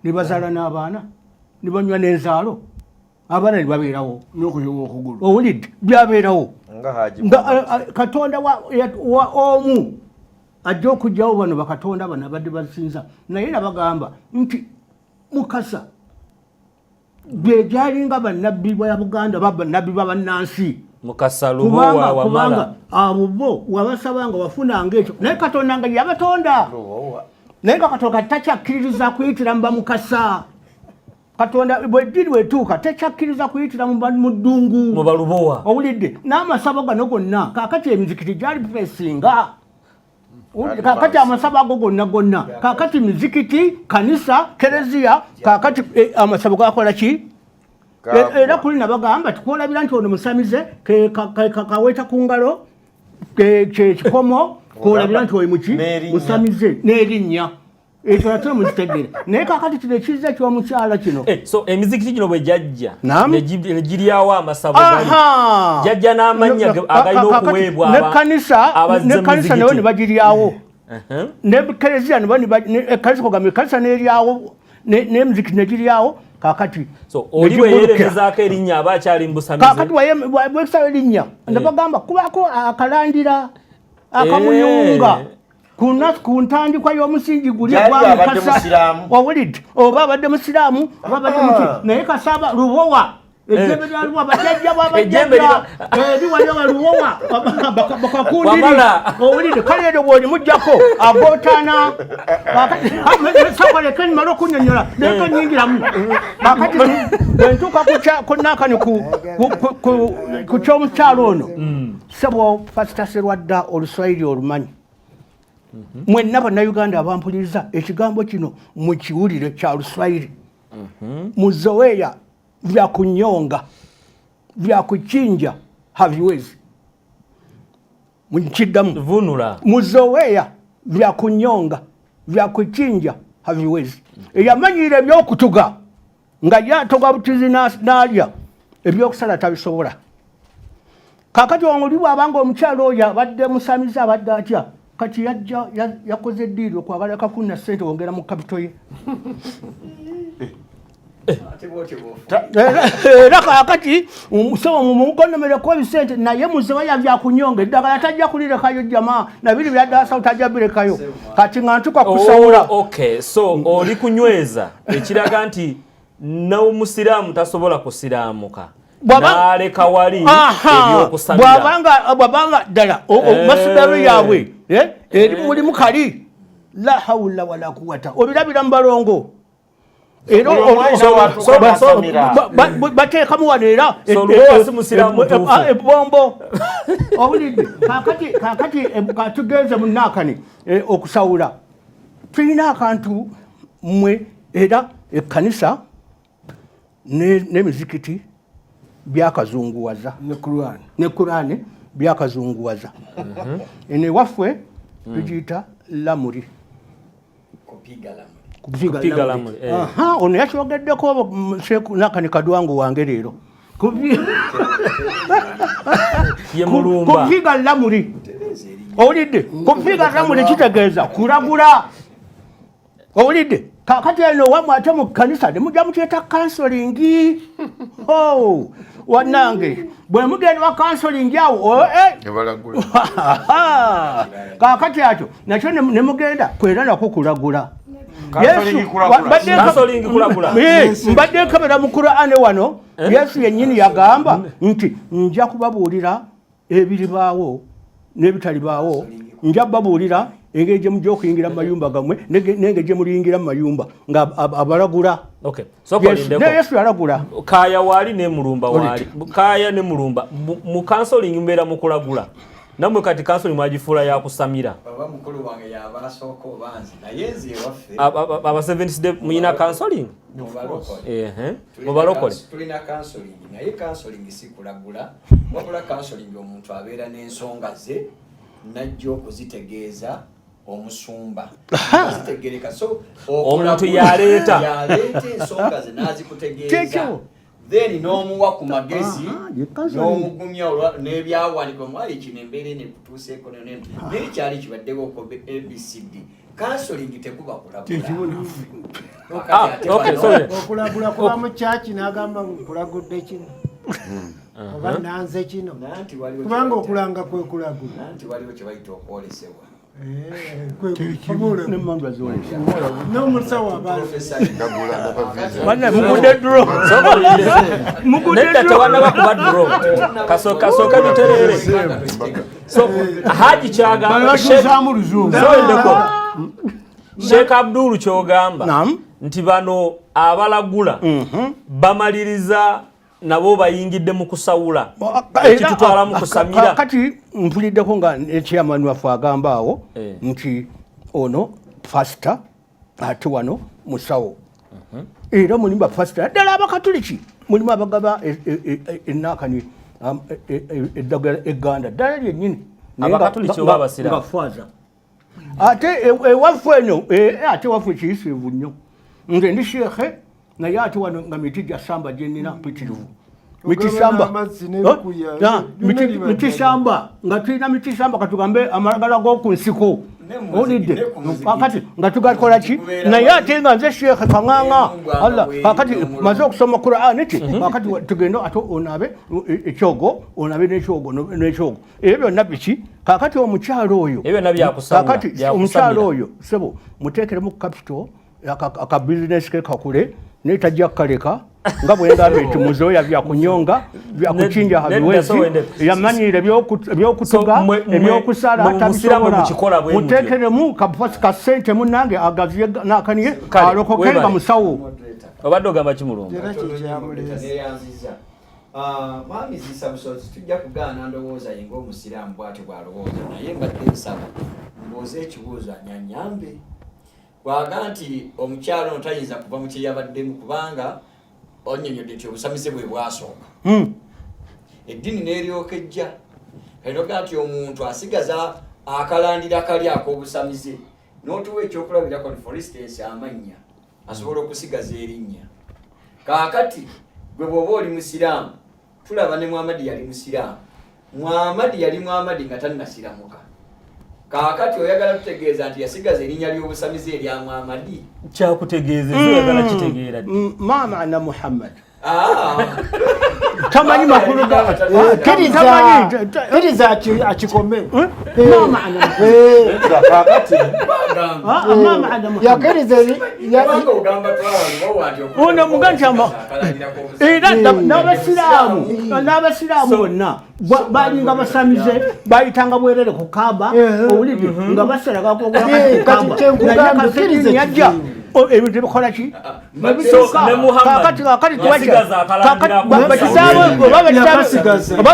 ne bazaala n'abaana ne banywa n'enzaalo abaana ne babeerawo n'okuyoba okugulu owulidde byabeerawo katonda wa omu ajja okugjawo bano bakatonda bano abadde basinza naye nabagamba nti Mukasa gwe gyalinga bannabbi ba Buganda bannabbi b'abannansi Mukasa Lubowa wamala abo bo wabasabanga wafunanga ekyo naye Katonda nga yabatonda naye Katonda takyakkiririza kuyitira mu Mukasa Katonda bwe diri wetuuka tekyakkiriza kuyitira mu ddungu mu Balubowa owulidde n'amasabo gano gonna kaakati emizikiti gyali puresinga kaakati amasabo ago gonna kaakati mizikiti kanisa kereziya kaakati amasabo gakola ki era kuli nabagamba tukolabira nti ono musamize kaweeta ku ngalo kikomo kolabira nti oyo muki musamize n'erinnya ekyo nate mukitegere naye kaakati kino ekiza ekyomukyala kino so emizikiti gino bwe jajja ne giryawo amasabo jajja n'amannya agalina okuweebwa nekanisa nayo ne bagiryawo ne kereziya kanisa neryawo n'emizikiti ne giryawo kakati so oli weyerekezaako erinnya aba akyali mbusamize kakati bwekisawo erinnya ndabagamba kubako akalandira akamuyunga ku ntandikwa y'omusingi guli gwamukasa wawulidde oba abadde musiraamu oba abadde muki naye kasaba Lubowa ejjembe lya Lubowa bajjajja bwabajjajja eri waliwo Lubowa bakakundiri owulidde kale edo bwoli mujjako agootana sakoleke nimala okunyonyola naye nyingiramu kakati bwentuuka kunakani ku kyomukyalo ono sebo Pastor Serwadda Oluswayiri olumanyi mwenna bannayuganda abampuliriza ekigambo kino mukiwulire kya Luswayiri muzoweya vya kunyonga vya kuchinja haviwezi mchiddamu vunula muzoweya vya kunyonga vya kuchinja haviwezi yamanyire ebyokutuga nga yatoga butizi nalya ebyokusala tabisobola kakati oli bwabanga omukyalo oyo abadde musamiza abadde atya kati yajja yakoze eddiiro okwagala kafuna ssente wongera mu kapito ye era kakati omusawo mumugonomereko ebisente naye muzeweya byakunyonga eddagala tajja kulirekayo jamaa nabiri byaddasawo tajja birekayo kati nga ntuka kusawula okay so oli kunyweza ekiraga nti n'omusiraamu tasobola kusiraamuka naleka wali ebyokusamira bwabanga ddala masudalo yaabwe eri mulimu kali la hawla wala quwata obirabira mu balongo bateekamu wano era ebombo owulidde kakati katugenze munakani okusawula tulina akantu mmwe era ekkanisa n'emizikiti byakazunguwaza ne Qur'ani byakazunguwaza ene waffe tugiyita lamuri kupiga lamuri ono yakyogeddeko nakani kadwangu wange leero kupiga lamuri owulidde kupiga lamuri kitegeeza kulagula owulidde kakati eno wamwe ate mu kanisa nemujja mukyeta kansolingi wannange bwe mugenda wa kansolingi awo kakati atyo nakyo nemugenda kwera nako kulagula mbadde nkebera mu Qur'ani wano Yesu yennyini yagamba nti nja kubabuulira ebiribaawo n'ebitalibaawo nja kubabuulira engeri gye mujja okuyingira mu mayumba gammwe n'engeri gye muliyingira mu mayumba nga abalagula Yesu yalagula kaya waali ne mulumba waali kaya ne mulumba mu kansolingi mbeera mu kulagula namwe kati counseling mwagifuula ya kusamira baba mukulu wange yabasooka obanzi naye nze ewaffe aba 70 day muyina counseling mubalokole tulina counseling naye counseling si kulagula wabula counseling omuntu abeera n'ensonga ze najja okuzitegeeza omusumba zitegereka so omuntu yaleeta ensonga ze n'azikutegeeza then n'omuwa ku magezi n'omugumya n'ebyawandiikwa mwali kino embeera eno ekutuuseeko naye kyali kibaddewo oko abcd counseling tekuba kulagula kuba mu kyaki n'agamba kulagudde kino oba nanze kino kubanga okulanga kwekulagula nti waliwo kye bayita okwolesebwa n'omusawo nedda tewanaba kuba dro kasooka biterere so haji kyagamba Sheikh Abdul kyogamba nti bano abalagula bamaliriza nabo bayingidde mu kusawula ekitutwala mu kusamira kati mpuliddeko nga chairman waffe agamba awo nti ono fasta ate wano musawo era mulimu bafasta ddala abakatuliki mulimu abagaba enakani eddagala egganda ddala lyennyini abakatuliki oba abasiraamu ngafaaza ate ewaffe eno ate waffe kiyisivu nnyo nze ndi sheekhe naye ate wano nga miti gya samba gyenina mpitirivu mitisamba nga tulina mitisamba katugambe amalagala g'okunsiko olidde kakati nga tugakola ki naye ate nga nze sheekhe kaŋŋaŋa alla kakati maze okusoma Qur'an ki kakati tugenda ate onabe ekyogo onabe n'ekyogo ebyo byonna biki kakati omukyalo oyo kakati omukyalo oyo sebo muteekeremu capital aka business ke kakule naye tajja kukaleka nga bwengamba nti muzoya byakunyonga byakukinja habiwezi yamanyire ebyokutuga ebyokusala atabisobola muteekeremu ka ssente munnange agaziye nakaniye alokokenga musawo obadde ogamba kimulungu mwami zisabusozi tujja kugaana ndowooza ye ng'omusiraamu bw'atyo bw'alowooza naye mbadde nsaba mbuuze ekibuuzo anyanyambe bwaga nti omukyalo ono tayinza kuva mu kyeyabaddemu kubanga onnyonnyodde nti obusamize bwe bwasooka eddiini n'eryoka ejja enoga nti omuntu asigaza akalandira kali ak'obusamize n'otuwa ekyokulabirako ni for instance amannya asobola okusigaza erinnya kaakati gwe bw'oba oli musiraamu tulaba ne Muhammadi yali musiraamu Muhammadi yali Muhammadi nga tannasiramuka kaakati oyagala kutegeeza nti yasigaza erinnya ly'obusamize erya Muhammadi kyakutegeeza oyagala kitegeera ma maana Muhammad tamanyi makulu teriza akikome ono mugantama era n'abasiraamu bonna balinga basamize bayitanga bwerere ku Kaaba owulidde nga baseragako yajja ebintu bikola ki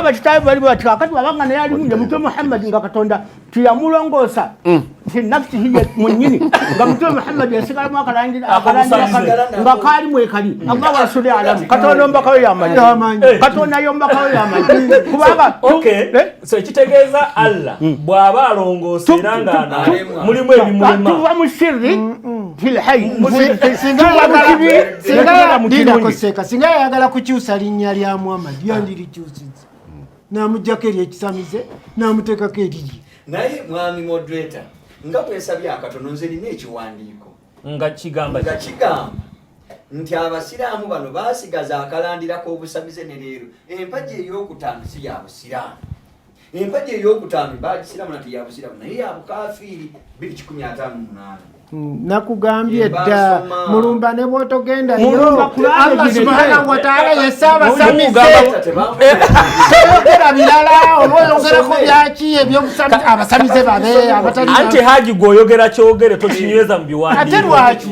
bakitaabe bali bati kakati babanga naye alimu ne mutwe Muhammadi nga Katonda tuyamulongoosa fi nafsihi mwennyini nga mutwe Muhammadi yasigalamu akalandira nga kaalimu ekali Allah wasuli alamu Katonda yombakayo yamanyi Katonda yombakayo yamanyi kubanga so ekitegeeza Allah bw'aba alongoosa era nga mulimu ebimulema tuva mu sirri fil hayy singa yayagala kukyusa linnya lya Muhammad yandirikyusiza n'amuggyako eryekisamize n'amuteekako eriri naye mwami moderator nga bwesabye akatono nze nina ekiwandiiko nga kigamba nti abasiraamu bano baasigaza akalandirako obusamize ne leero empagi ey'okutaano si ya busiraamu empagi ey'okutaano bagisiraamu nati ya busiraamu naye ya bukafiiri 258 nakugambye dda mulumba ne bw'otogendayo Allah subhanahu wa ta'ala yesaabasamize toyogera birala olwoyogerako byaki ebyobusamize abasamize babe abatali anti haji gwoyogera kyogere tokinyweza mu biwandiiko ate lwaki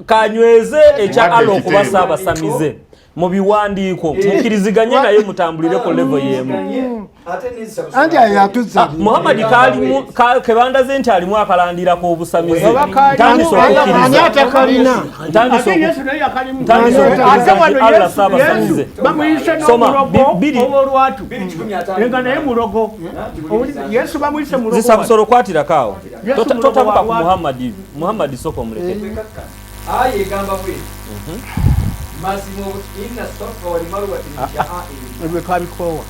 kanyweze ekya Allah okubasa abasamize mu biwandiiko mukkiriziganye naye mutambulire ku level y'emu. Anti ayatuzza Muhammad kebandaze nti alimu akalandira ko obusamize. ani atakalina Allah saba samize. Bamuyise n'omulogo nga naye mulogo. Yesu bamuyise mulogo. Zisabusoro kwatira kawo. Totabuka ku Muhammad soko muleke. Aye gamba bwe. Mazimo inna safa wal marwa Ebyo twabikowa.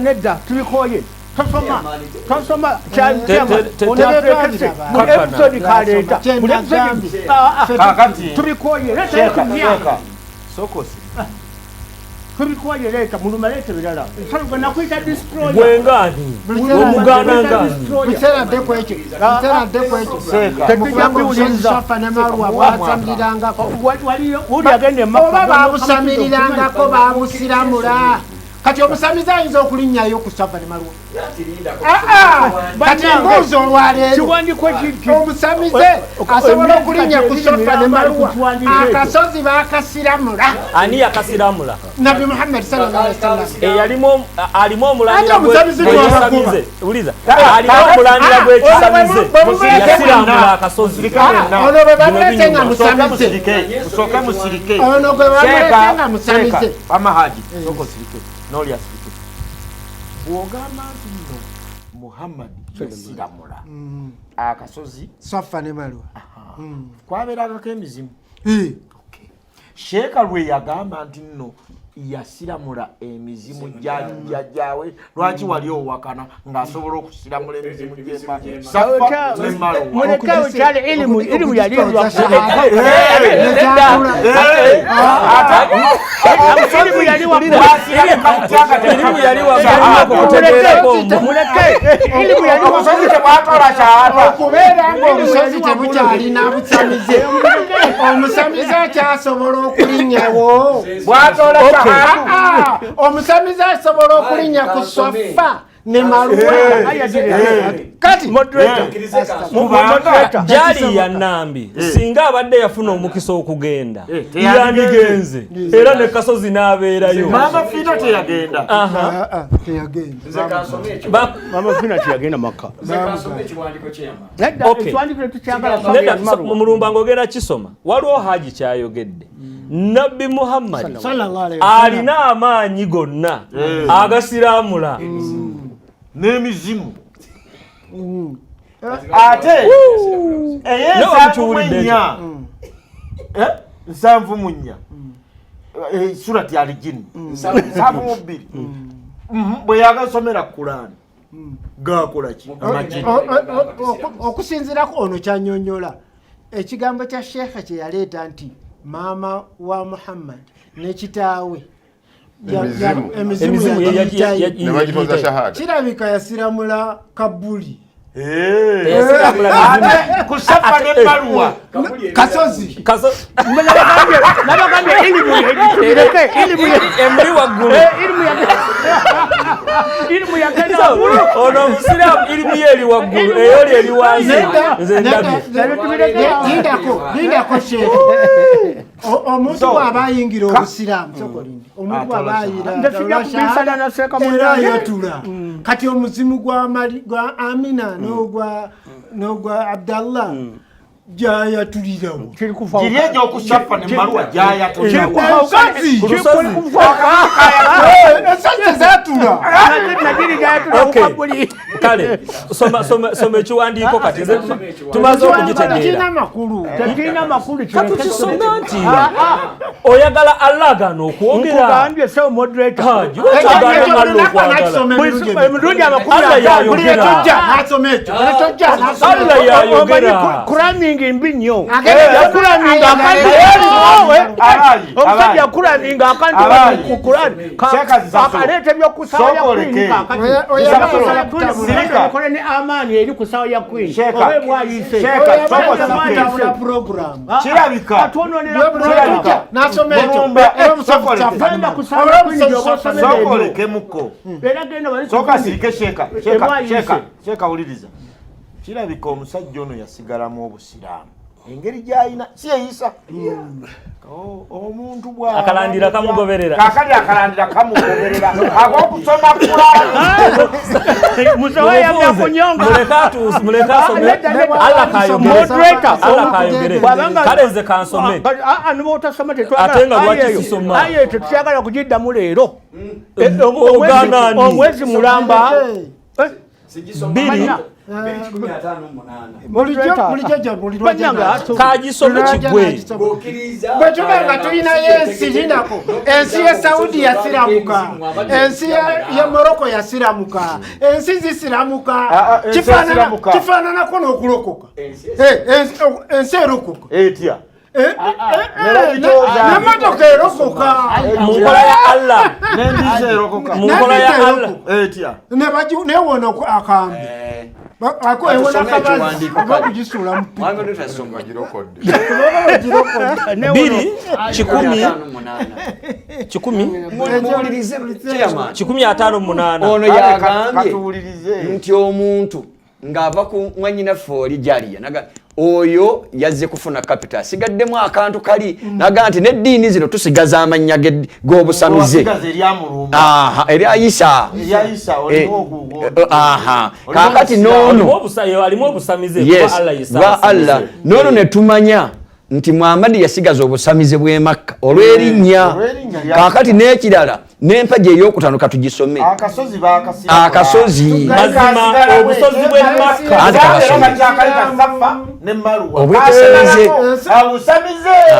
Nedda tubikoye tosoma tubikoye tubikoye leta muluma leta birala nakwita destroyer bwengani omugana ngani bitera deko ekyo tetujambiwuliriza nemalwa bwasambirirangako wuli agende oba babusamirirangako babusiramula kati omusamiza ayinza okulinnyayo ku safa nemalwa kati embuuzi olwaleero omusamize asobola okulinnya ku safa nemalwa akasozi bakasiramula ani yakasiramula nabi Muhammad sallallahu alaihi wasallam alimu omulandira gw'ekisamize uliza alimu omulandira gw'ekisamize yasiramula akasozi ono bwe bamuletenga musamize Usoke musirike. ono gwe bamuletenga musamize Amahaji soko sirike. Noli asirike. Bwogamba nti Muhammad yasiramula akasozi safa nemalwa kwabeerangako emizimu. Sheeka lwe yagamba nti nno yasiramula emizimu jjajjaawe lwaki wali owakana ng'asobola okusiramula emizimu mulekawe kyali ilimu yali okubeera ng'obusozi tebukyalina busamize omusamize akyasobola okulinnyawo omusamize asobola okulinnya ku sofa ne maluwa kati jali ya nambi singa abadde yafuna omukisa okugenda yandigenze era ne kasozi n'abeerayo Mama Fina teyagenda. Mama Fina teyagenda maka mu mulumba ng'ogenda kisoma waliwo haji kyayogedde Nabbi Muhammad alina amaanyi gonna agasiramula n'emizimu ate nsanvu mu nnya surati alijini nsanvu mu bbiri bwe yagasomera Kurani gakola ki okusinziirako ono kyanyonyola ekigambo kya sheekha kye yaleeta nti maama wa Muhammad ne kitaawe emizimu nebagitoza shahada kirabika yasiramula Kabuli kusafa n'ebbaluwa kasozi nabagambye emuli waggulu ilimu yagenda ono omusiraamu ilimu ye eri waggulu eyoli eri wansi nze ndabye lindako sheekh omuntu bw'aba ayingira obusiraamu omuntu bw'aba ayira yatula kati omuzimu gwa Amina n'ogwa Abdallah jayatulirawo giri egyo okusafa ne maluwa jayatulirawo esente zatula kale soma ekiwandiiko kati tumaze okugitegeera tekirina makulu katusonga nti oyagala Allah gano okwogera emirundi yakulaminga mbi nnyo yakulaminga omusajja yakulaminga akantu ku Kurani aleeta ebyokusaba ya Queen ne amaani eri ku sawa ya Queen oba bwayise kirabika soka sirike sheeka wuliriza kirabika omusajja ono yasigalamu obusiraamu engeri gy'alina si eyisa omuntu akalandira kamugoberera kakali akalandira kamugoberera akokusoma musawe yabya kunyonga muleka asome Allah kayogere kale nze kansome nubo otasoma ate nga lwaki sisoma aye tetusyagala kugiddamu leero oganani omwezi mulamba biri bulijjo kagisome kigwe bwe tubanga tulina yensi linako ensi ya Saudi yasiramuka ensi ya Morocco yasiramuka ensi zisiramuka kifaananako n'okulokoka ensi erokoka etya n'emmotoka erokoka mu nkola ya Allah n'endiisa erokoka mu nkola ya Allah etya newona akambi bakugisuula biri kikumi ataano munana ono yagambye nti omuntu ng'ava ku mwannyinaffe oli gyaliya naga oyo yazze kufuna capital sigaddemu akantu kali naga nti n'eddiini zino tusigaza amannya g'obusamize erya Isa kaakati noono alimu obusamize bwa Allah noono ne tumanya nti Muhammad yasigaza obusamize bw'e Makka olw'erinnya kaakati n'ekirala n'empagi ey'okutanuka tugisome akasozi mazima obusozi bw'e Makka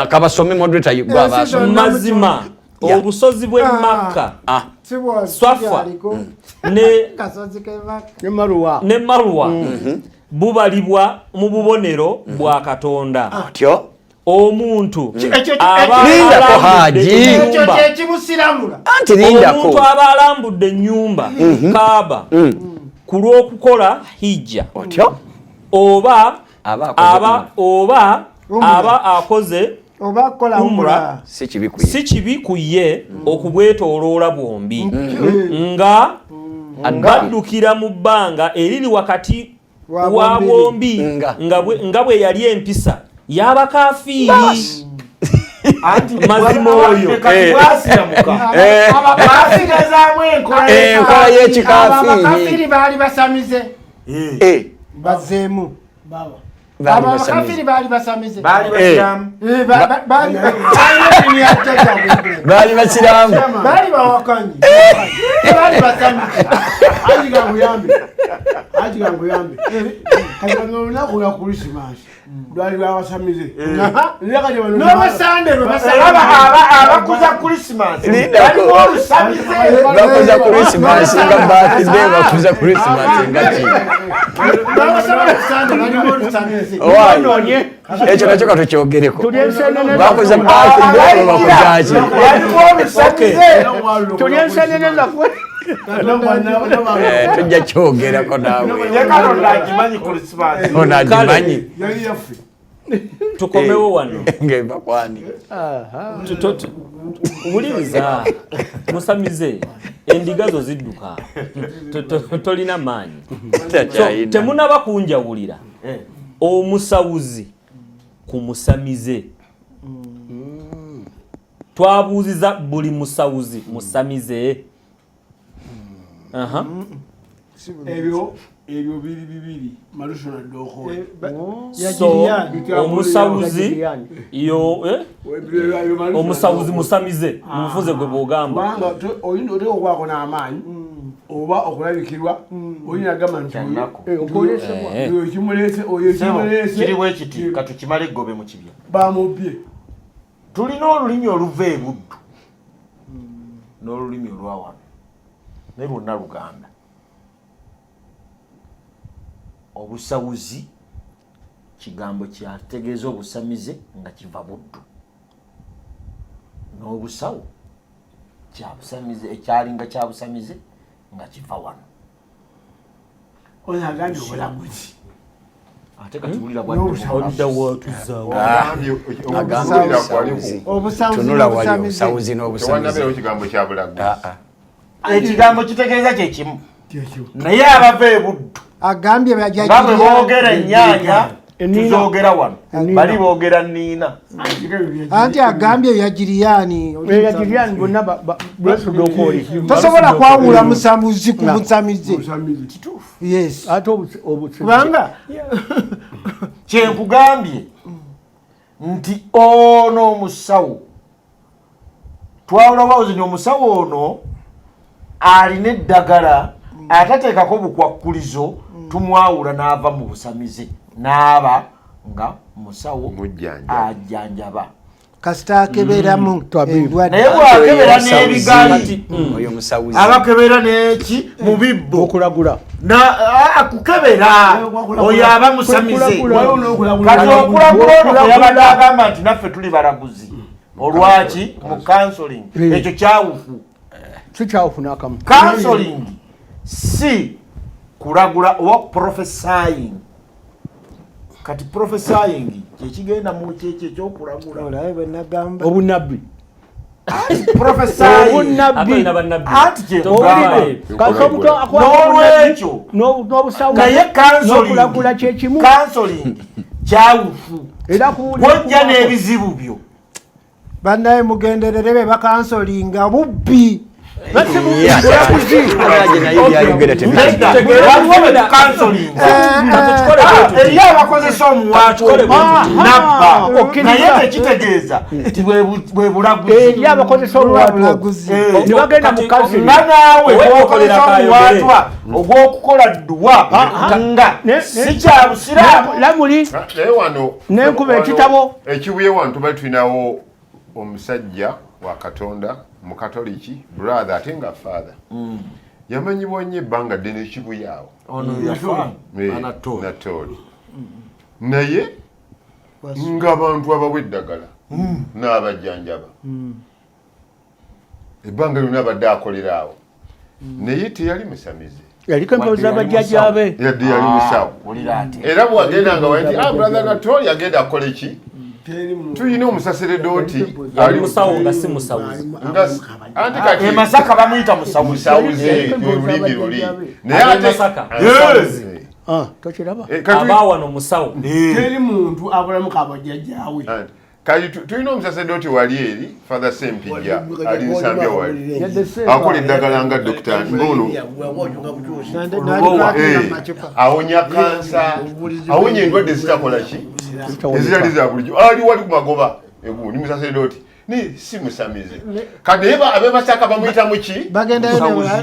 kabasome moderator mazima obusozi bw'e Makka Swafa ne Marwa bubalibwa mu bubonero bwa Katonda omuntu omuntu aba alambudde ennyumba Kaaba ku lw'okukola hijja oba aba akoze umra si kibi ku ye okubwetooloola bwombi nga baddukira mu bbanga eriri wakati wa bombi nga bwe yali empisa y'abakafiiri mazima oyo enkola y'ekikafiiri baali basamize bazzeemu abakafiri baali basamize baali basiraamu baali bawakanyi baali basamize ajiganguyambe kajanga olunaku lwa Krismasi lwali lwabasamize n'obusande abakuza Krismasi bakuza Krismasi nga batidde bakuza Krismasi nga ki ekyo nakyo katokyogereko bakuza batidde bakuza ki tujja kyogerako naawe onagimanyi tukomewo wano ngeva kwani wuliriza musamize endiga zo zidduka tolina maanyi temunaba kunjawulira omusawuzi ku musamize twabuuziza buli musawuzi musamize ebyo bibiri malusho na doko so omusawuzi omusawuzi musamize mufunze gwe bogamba oyinza oteka okwako n'amaanyi oba okulabikirwa oyina gamba nti kiriwo ekiti katukimale eggobe mu kibya bamubye tulina olulimi oluva ebuddu n'olulimi olwawano naye lwonna Luganda. Obusawuzi kigambo kyategeeza obusamize nga kiva buddu n'obusawo kyabusamize ekyalinga kyabusamize nga kiva wano oyagandi obulamuzi ate katiwulira obusawuzi n'obusamize ekigambo kitegeeza kyekimu naye abava ebuddu agambye nga bwe boogera ennyaanya tuzoogera wano bali boogera nniina anti agambye yagiriyani bonna basudde okwoli tosobola kwawula musamuzi ku musamize yes kubanga kyenkugambye nti ono omusawo twawulawawuzi ni omusawo ono alina eddagala atateekako bukwakkulizo tumwawula n'ava mu busamize n'aba nga musawo ajjanjaba kasita akeberamu naye bwakebera n'ebigali abakebera n'eki mu bibbo okulagula kukebera oyo aba musamize kati okulagula ono yabadde agamba nti naffe tuli balaguzi olwaki mu counseling ekyo kyawufu sikyawufu n'akamu counseling si kulagula oba prophesying kati prophesying kyekigenda mu kyekyo ekyokulagula olabe bwenagamba obunabbi n'olwekyo naye counseling kyawufu wojja n'ebizibu byo bannaye mugenderere be bakansolinga bubbi eriyo abakozesa omuwaatu nabba naye tekitegeeza nti bwe bulaguzi abakozesa omuwaatu nibagenda nga naawe okozesa omuwaatwa ogw'okukola dduwa nga si kya busiraamu lamuli n'enkuba ekitabo ekibuye wano tuba tulinawo omusajja wa Katonda mu Katoliki brother ate nga father yamanyibwa nnyo ebbanga ddene ekibuyaawo Anatoli naye ng'abantu abawa eddagala n'abajjanjaba ebbanga lyonna abadde akolera awo naye teyali musamize yaliko empewo z'abajjajjabe yadde yali musawo era bw'agenda nga wanti brother Anatoli agenda akola eki tuyina omusaseredooti ali musawo nga si musawuzi anti kati Masaka bamuyita musawuzi olulimi luli naye ate Masaka tokiraba abaawa n'omusawo teri muntu abulamu kabajjajjaawe kati tulina omusaseredooti wali eri father Sempijja ali nsambya wali akola eddagala nga dokita ngono awonya kansa awonya endwadde zitakola ki ezirali za bulijjo ali wali ku magoba ni musaseredooti ni si musamize kati naye abe Masaka bamuyitamu ki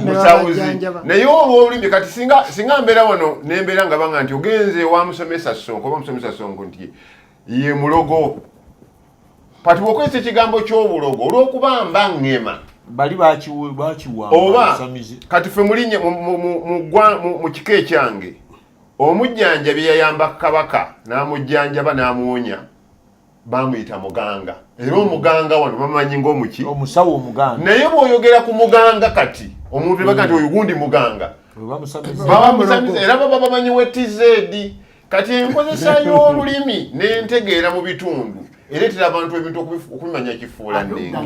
musawuzi naye olw'olulimi kati singa mbeera wano nembeera nga banga nti ogenze wamusomesa Sonko oba musomesa Sonko nti ye mulogo pati bw'okozesa ekigambo ky'obulogo olw'okuba mba ngema bali bakiwa oba kati ffe mulinnya mu kika ekyange omujjanjabi yayamba kabaka n'amujjanjaba n'amuwonya bamuyita muganga era omuganga wano bamanyi ng'omuki omusawo omuganga naye bw'oyogera ku muganga kati omuntu ebaga nti oyo gundi muganga baba musamize era baba bamanyi wetizedi kati enkozesa y'olulimi n'entegeera mu bitundu ereetera abantu ebintu okubimanya kifuula nnenge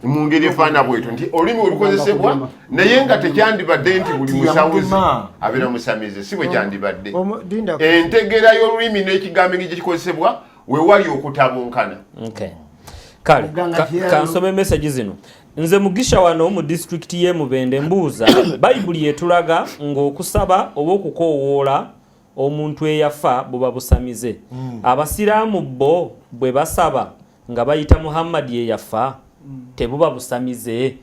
mu ngeri efaana bwetyo nti olulimi olukozesebwa naye nga tekyandibadde nti buli musawuzi abeera musamize si bwe kyandibadde entegeera y'olulimi n'ekigambo engeri gyekikozesebwa wewali okutabunkana kale kansome message zino nze Mugisha wano mu district y'e Mubende mbuuza bayibuli yetulaga ng'okusaba oba okukoowoola omuntu eyafa buba busamize abasiraamu bo bwe basaba nga bayita Muhammad ye yafa tebuba busamize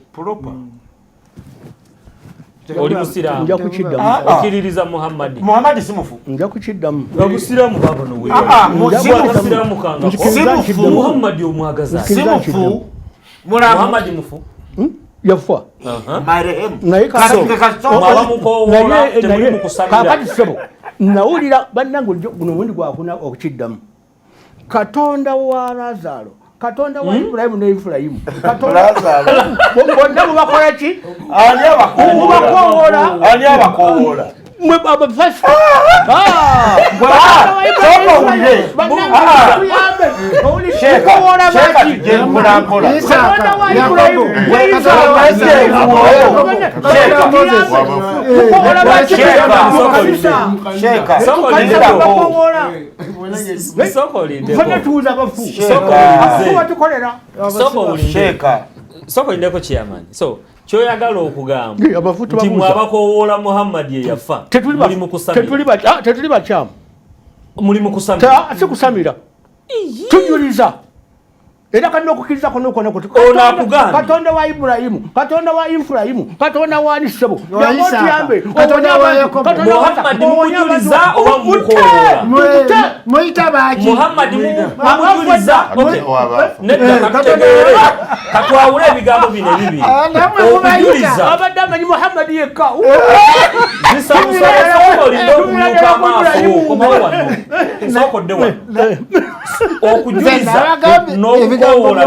oli musiraamu nja kukiddamu okiririza Muhammad si mufu nja kukiddamu abusiraamu baba no wewe musiraamu kanga Muhammad omwagaza si mufu Muhammad mufu yafa marehemu naye kakati sebo nawulira bannange guno mundi gwakuna okukiddamu Katonda wa Lazaro Katonda wa Ibrahimu ne Ifulayimu bonna mubakola ki ani abakoowola mwe abafasi soko indeko chairman so kyoyagala okugamba nti mwabakowoola Muhammad ye yafa muli bakyamu muli mu kusamira si kusamira tujuliza era kalina okukkiriza katonda wa Ibulayimu katonda wa Ifulayimu katonda wa Nisebo yamuyambe Muhammad mumujuliza oba mukowoola muyita baki Muhammad mumujuliza nedda katutegeere katwawula ebigambo bino ebibiri okujuliza abadde amanyi Muhammad yekka zisamusaolinda okumyuka amaaso komawo wano sokodde wano okujuliza n'okukowoola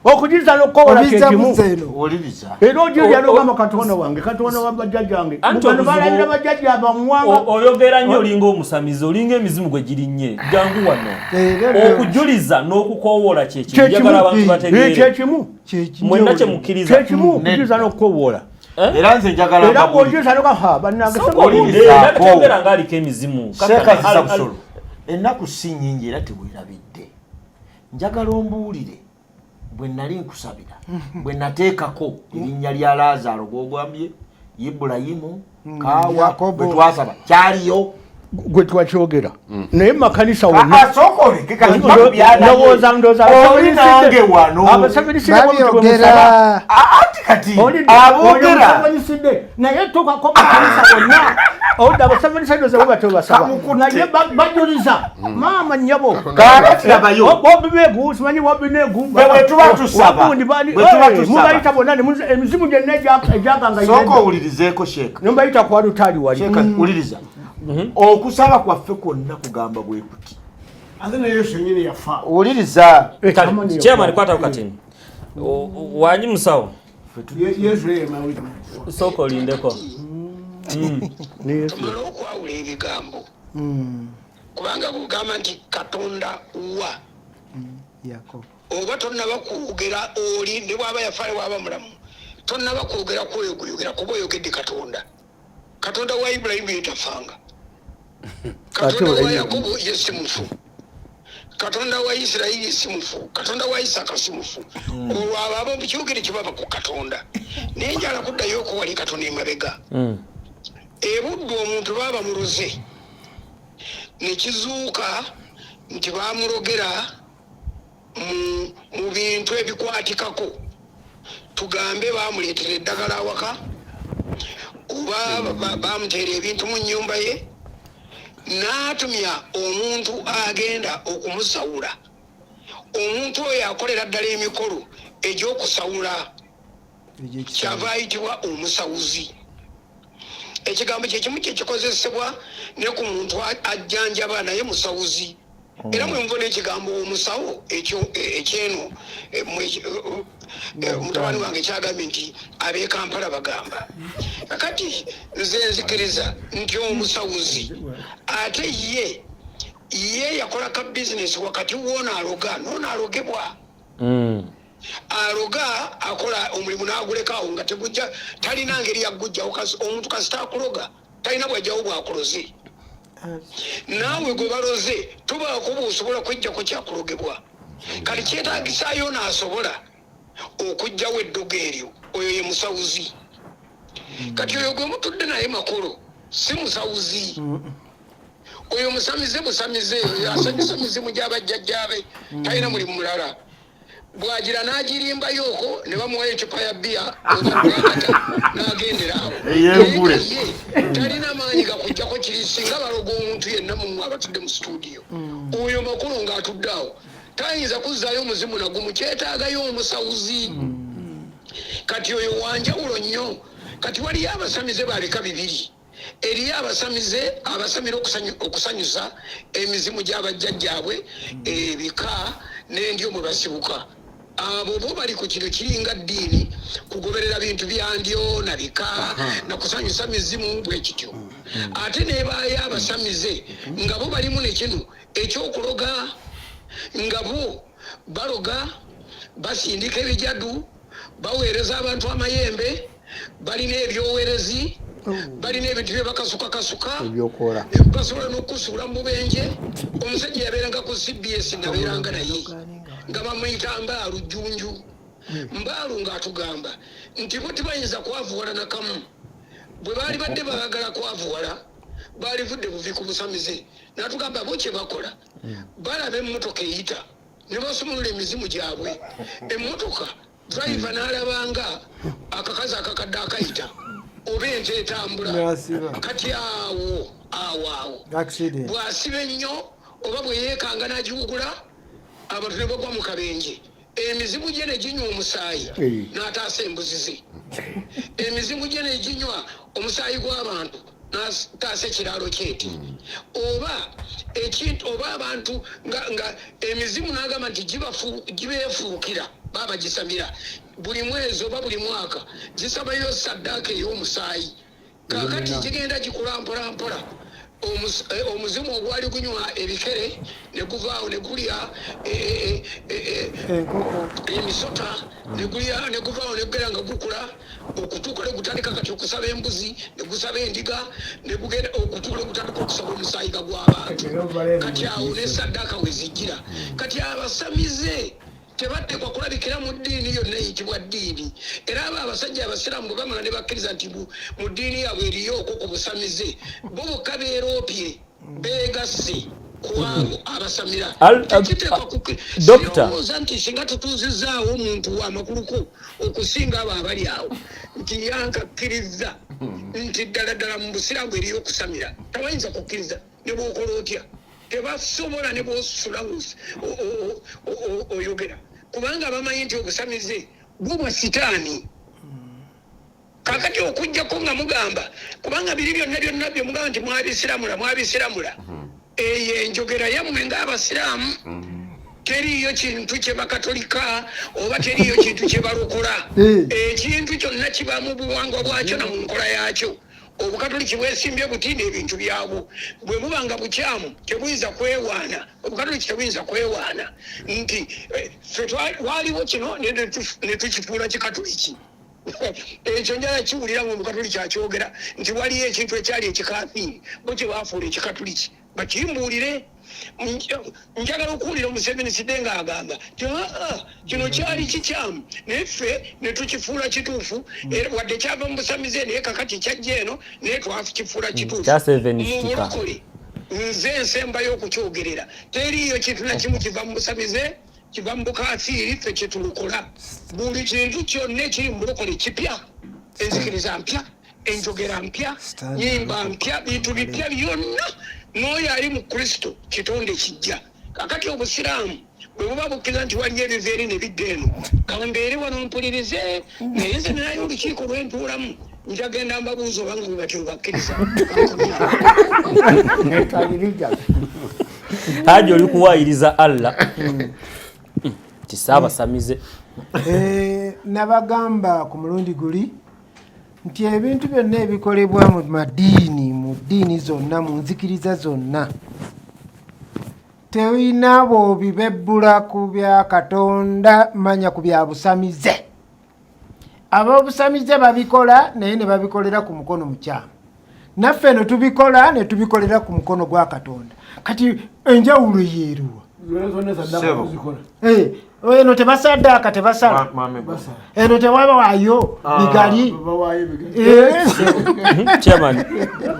okujuliza n'okukowoola kyekimu era ojulira n'ogamba katonda wange katonda wa bajjajjange bano balayira bajjajja bamuwanga oyogera nnyo olinga omusamizi olinga emizimu gwe girinnye jangu wano okujuliza n'okukowoola kyekimu njagala abantu bategeere kyekimu mwenna kye mukkiriza kyekimu okujuliza n'okukowoola era nze njagala era bw'ojuliza n'ogaha bannange tetwogera ng'aliko emizimu sekazisabusolo ennaku si nnyingi era tebwerabidde njagala ombuulire bwe nali nkusabira bwe nateekako erinnya lya Lazaalo gw'ogambye Ibulayimu Kaawa bwe twasaba kyaliyo gwe twakyogera naye makanisa wonna oli nange wano kati aboogera naye tukako makanisa wonna odda abasabanisadoza webatebasaba naye bajuliza maama nnyabo kakatirabayo bobibegu simanyi bobinegu bwe tuba tusaba mubayita bonna emizimu gyonna egyaganga sooka owulirizeeko sheeka nembayita kwa lutaali wali sheeka wuliriza okusaba kwaffe kwonna kugamba bwe kuti ate naye yesu yennyini yafa wuliriza chairman kwata kukatini wanyi musawo yesu yemawulira sooka olindeko tumala okwawula ebigambo kubanga kugamba nti katonda wa oba tonnaba kwogera oli ne bwaba yafa ne bwaba mulamu tonnaba kwogera kweyogera kuba oyogedde katonda wa Ibulayimu yetafanga katonda wa Yakobo ye si mufu katonda wa Isirayiri si mufu katonda wa Isaka si mufu olwo abo mukyogere kibaba ku katonda naye njala kuddayo okuwali katonda emabega ebudde omuntu baba muloze nekizuuka nti bamulogera mu bintu ebikwatikako tugambe bamuleetera eddagala awaka oba bamuteera ebintu mu nnyumba ye n'atumya omuntu agenda okumusawula omuntu oyo akolera ddala emikolo egy'okusawula kyava ayitibwa omusawuzi ekigambo kyekimu kyekikozesebwa ne ku muntu ajjanjaba naye musawuzi era mwemuvuna ekigambo omusawo ekyeno mutabani wange kyagambye nti ab'e Kampala bagamba kakati nze nzikiriza nti omusawuzi ate ye yakola ka bizinesi wakati woona aloga noona alogebwa aroga akola omulimu n'agulekaawo nga tegujja talina ngeri yagujjawo omuntu kasita akuloga talina bwajjawo bwakuloze naawe gwe baloze tubaako bw'osobola kwejjako kyakulogebwa kati kyetaagisaayo n'asobola okugjawo eddogo eryo oyo ye musawuzi kati oyo gwe mutudde naye makolo si musawuzi oyo musamize asanyusa mizimu gy'abajjajjaabe talina mulimu mulala bwagira n'agirimbayooko ne bamuwa ecupa ya bbiya n'agendera awo talina maanyi gakujjako kiri singa baloga omuntu yenna mumwe abatudde mu studio oyo makulu ng'atudde awo tayinza kuzzaayo omuzimu nagumu kyetaagayo omusawuzi kati oyo wanjawulo nnyo kati waliyo abasamize baleka bibiri eriyo abasamire okusanyusa emizimu gy'abajjajjaabwe ebika n'endyo mwe basibuka abo bo bali ku kino kiringa ddiini kugoberera bintu byandyo na bika na kusanyusa mizimu bwe kityo ate nebaaya abasamize nga bo balimu ne kino ekyokuloga nga bo baloga basindika ebijadu baweereza abantu amayembe balina ebyowerezi balina ebintu bye bakasukakasuka basobola n'okusuula mu bubenje omusajja yabeeranga ku CBS nabeeranga naye nga bamuyita Mbaalu Jjunju Mbaalu ng'atugamba nti bo tebayinza kwavuwala nakamu bwe baali badde baagala kwavuwala baalivudde buvi ku busamize n'atugamba bo kye bakola balaba emmotoka eyita ne basumulula emizimu gyabwe emmotoka driver n'alabanga akakazi akakadde akayita oba ente etambula kati awo bw'asiba ennyo oba bwe yeekanga n'agiwugula abantu ne bagwa mu kabenje emizimu gye ne ginywa omusaayi n'ataasa embuzi ze emizimu gye ne ginywa omusaayi gw'abantu n'ataasa ekiraalo kyeti oba ekintu oba abantu nga emizimu n'agamba nti gibeefuukira baba gisamira buli mwezi oba buli mwaka gisabayo saddaaka ey'omusaayi kakati gigenda gikula mpolampola omuzimu ogwali gunywa ebikere ne guvaawo ne gulya emisota ne guvaawo ne gugenda nga gukula okutuuka ne gutandika kati okusaba embuzi ne gusaba endiga ne gugenda okutuuka ne gutandika okusaba omusaayi gw'abantu kati awo ne saddaaka we zijjira kati abasamize tebatekwa kulabikira mu ddiini yonna eyitibwa ddiini era abo abasajja abasiraamu bwe bamala ne bakkiriza nti mu ddiini yaabwe eriyo okwo ku busamize bo bokka beeroopye beegasse kuwaabo abasamira tekiteekwa nti singa tutuuzizaawo omuntu w'amakuluko okusinga abo abali awo nti yankakkiriza nti ddala mu busiraamu eriyo okusamira tabayinza kukkiriza ne bw'okola otya tebasobola ne bw'osula oyogera kubanga bamanyi nti obusamize bwo bwa sitaani kakati okujjako nga mugamba kubanga biri byonna bye mugamba nti mwabisiramula eyo enjogera yammwe ng'abasiraamu teriyo kintu kye bakatolika oba teriyo kintu kye balokola ekintu kyonna kiba mu buwangwa bwakyo na mu nkola yakyo obukatoliki bwesimbye butinda ebintu byabwo bwe bubanga bukyamu tebuyinza kwewaana obukatoliki tebuyinza kwewaana nti ffe waliwo kino ne tukifuula kikatoliki ekyo njala kiwulira mu bukatoliki akyogera nti waliyo ekintu ekyali ekikafiiri bo kye baafuula ekikatoliki bakimbuulire njagala okuwulira Museveni Sidde ng'agamba kino kyali kikyamu naye ffe ne tukifuula kituufu wadde kyava mu busamize naye kakati kyajja eno naye twakifuula kituufu mubulokole nze ensembayo okukyogerera teriyo kintu nakimu kiva mu busamize kiva mu bukafiiri ffe kyetulukola buli kintu kyonna ekiri mu bulokole kipya enzikiriza mpya enjogera mpya nyimba mpya bintu bipya byonna n'oyo ali mu Kristo kitonde kijja kakati obusiraamu bwe buba bukkiriza nti waliyo ebiveeri ne bidda eno kambeere wano mpulirize naye nze nayo olukiiko lwentuulamu njagenda mbabuuza obanga bwe batyo bakkiriza haji oli kuwaayiriza Allah kisaabasamize nabagamba ku mulundi guli nti ebintu byonna ebikolebwa mu ddiini zonna mu nzikiriza zonna tewina bw'obibebbula ku bya Katonda manya ku bya busamize ab'obusamize babikola naye ne babikolera ku mukono mukyamu naffe ne tubikola ne tubikolera ku mukono gwa Katonda kati enjawulo yeeruwa eno tebasaddaaka tebasala eno tewabawaayo bigali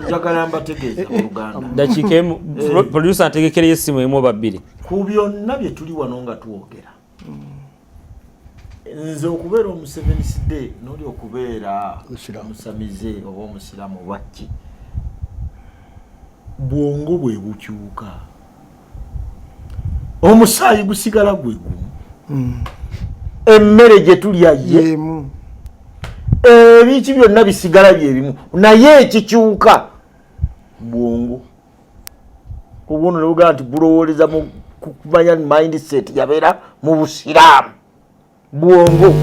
njagala mbategeeza mu Luganda dakiika emu producer ategekera essimu emu oba bbiri ku byonna bye tuli wano nga twogera nze okubeera Museveni Sidde n'oli okubeera omusamize oba omusiraamu obakki bwongo bwe bukyuka omusaayi gusigala gwe gumu emmere gye tulya yemu ebiki byonna bisigala byebimu naye ekikyuka bwongo obuno ne bugamba nti bulowooleza mu kumanya mindset yabeera mu busiraamu bwongo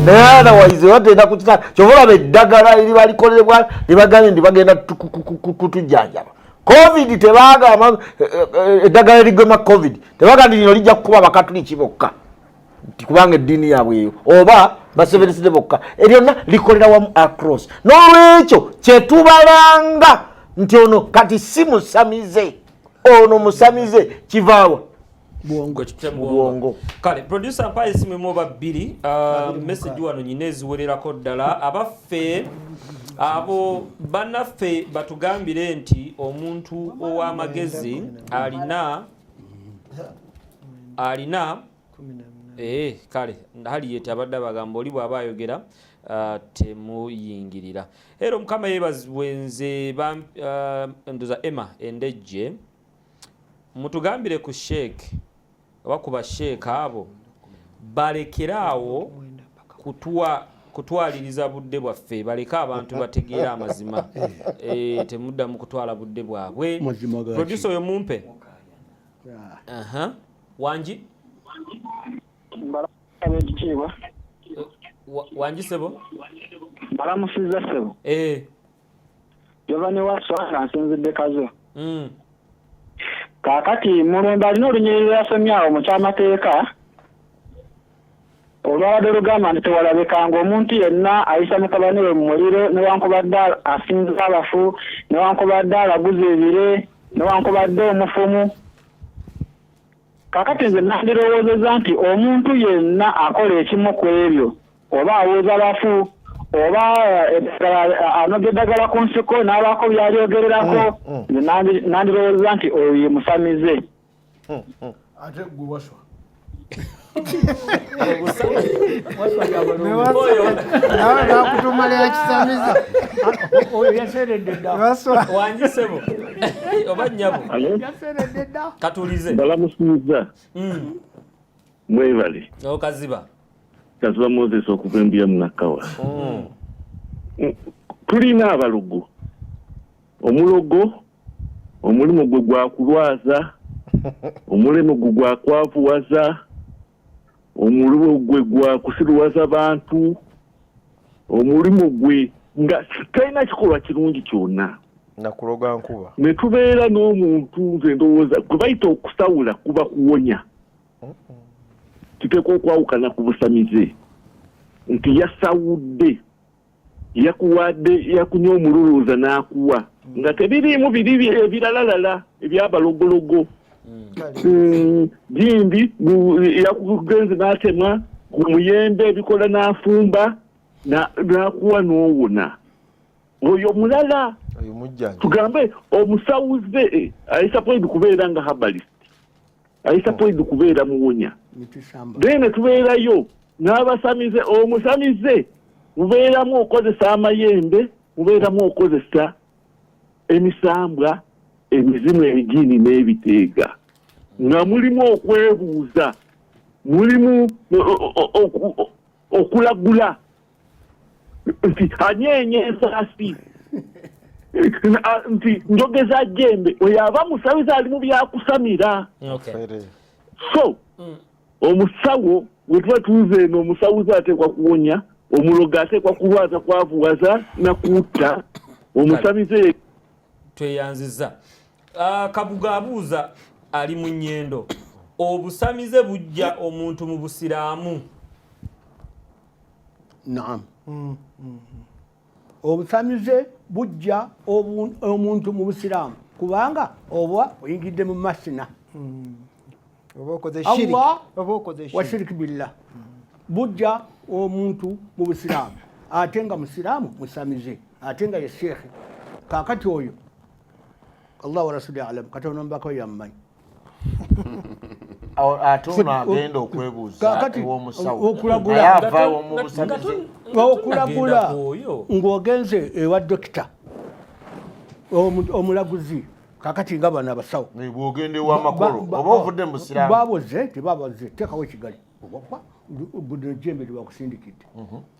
naye otherwise batenda kukita kyova olaba eddagala eriba likolebwa libagambye nti bagenda kutujjanjaba covid tebagamba eddagala erigema covid tebagamba lino lijja kukuba abakatuliki bokka nti kubanga eddiini yaabwe eyo oba basevereside bokka eryonna likolera wamu across n'olwekyo kyetubalanga nti ono kati si musamize ono musamize kivaawa bwongo kale producer mpaye simemo babiri message wano nyine eziwererako ddala abaffe abo banaffe batugambire nti omuntu ow'amagezi alina kale hali yeti abadde abagamba oli bw'aba ayogera temuyingirira era omukama yeebazibwe nze ndoza Emma Endejje mutugambire ku sheek oba ku basheek abo balekeraawo kutwaliriza budde bwaffe baleke abantu bategeera amazima temuddamu kutwala budde bwabwe producer oyo mumpe wangi wangi sebo balamusiza sebo Giovanni Waswa nsinzidde kazo kakati mulumba alina olunyiriri yasomyawo mu kyamateeka olwabadde lugamba nti tewalabikanga omuntu yenna ayisa mutabani we mu muliro newankubadde asinza abafu newankubadde alaguza ebire newankubadde omufumu kakati nze nandirowoozeza nti omuntu yenna akola ekimu ku ebyo oba awuuza abafu oba anoga eddagala ku nsiko n'abaako byalyogererako nandirowoozeza nti oyo ye musamize ate gwe waswa nawe nakutumalira kisamiza oyo yaseredde dda wangisebo oba nnyabo yaseredde dda katulize balamusiza mwebale okaziba kaziba Moses okuva embya munakawa tulina abalugu omulogo omulimu gwe gwakulwaza omulimu gwe gwakwavuwaza omulimu gwe gwakusiruwaza bantu omulimu gwe nga talina kikolwa kirungi kyonna nakuloga nkuba ne tubeera n'omuntu nze ndowooza gwe bayita okusawula kuba kuwonya tuteekwa okwawukana ku busamize nti yasawudde yakuwadde yakunya omululuuza n'akuwa nga tebiriimu biri ebiralalala ebyabalogologo gimbi yakugenze n'atemwa ku muyembe ebikola n'afumba n'akuwa n'owona oyo mulala tugambe omusawuze ayisapoidi kubeera nga habalist ayisapoidi kubeera muwonya then tubeerayo n'abasamize omusamize mubeeramu okozesa amayembe mubeeramu okozesa emisambwa emizimu ebigiini n'ebiteega nga mulimu okwebuuza mulimu okulagula nti anyeenye ensaasi nti njogeza jembe oyo aba musawiza ali mu byakusamira so omusawo bwe tuba tuuze eno omusawuza ateekwa kuwonya omuloga ateekwa kulwaza kwavuwaza nakuutta omusamize tweyanziza kabuga abuuza ali mu nnyendo obusamize bujja omuntu mu busiraamu naam obusamize bujja omuntu mu busiraamu kubanga oba oyingidde mu masina wa shiriki billah bujja omuntu mu busiraamu ate nga musiraamu musamize ate nga ye sheekhe kakati oyo Allah wa rasuli alam katonda mbako yammanyi ate ono agenda okwebuuza ew'omusawo okulagula ng'ogenze ewa dokita omulaguzi kakati nga bano abasawo bw'ogenda ew'amakolo oba ovudde mu busiraamu baboze tebaboze teekawo ekigali budde jembe lyebakusindikidde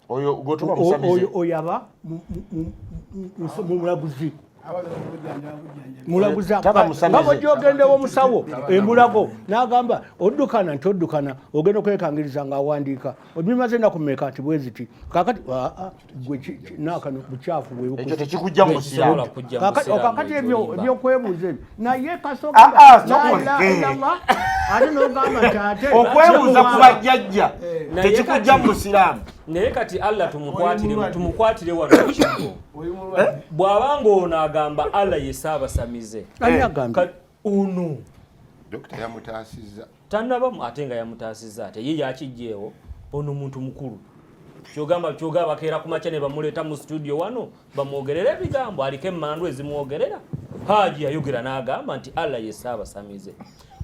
oyo gotuba musamize oyo aba mulaguzi mulaguza nga bw'ojja omusawo embulago n'agamba oddukana nti oddukana ogenda okwekangiriza ng'awandiika obimaze ennaku mmeka nti bwe ziti kakati nakano bukyafu ekyo tekikujja mu busiraamu kakati ebyokwebuuza ebyo naye ate n'ogamba nti ate okwebuuza ku bajjajja tekikujja mu busiraamu naye kati Allah tumukwatire wano kigo bw'abanga ono agamba Allah ye Ssaabasamize ono Dokita yamutaasizza tannabamu ate nga yamutaasizza ate ye yakijjeewo ono muntu mukulu kyogamba bakeera ku makya ne bamuleeta mu studio wano bamwogerera ebigambo aliko emmandu ezimwogerera Haaji yayogera n'agamba nti Allah ye Ssaabasamize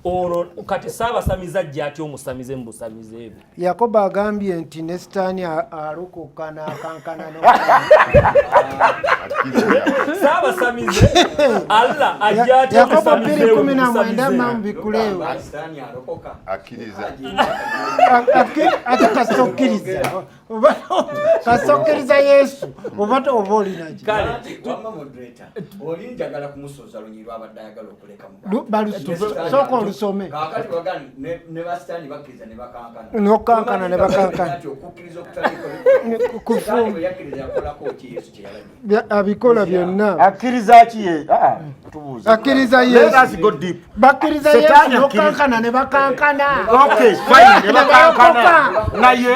ono kati Ssaabasamize ajja atya omusamize mu busamize ebyo Yakobo agambye nti ne Sitaani alukuka n'akankana Ssaabasamize Allah ajja atya omusamize ebyo ate kasokkiriza Yesu oba olinaki olinjagala kumusoza lunyi lwabadde ayagala okuleka sooka olusome nokankana ne bakankana abikola byonna akkiriza ki ye akkiriza Yesu bakkiriza Yesu nokankana ne bakankana okay fine ne bakankana naye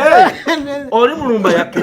oli mulumba yakkiriza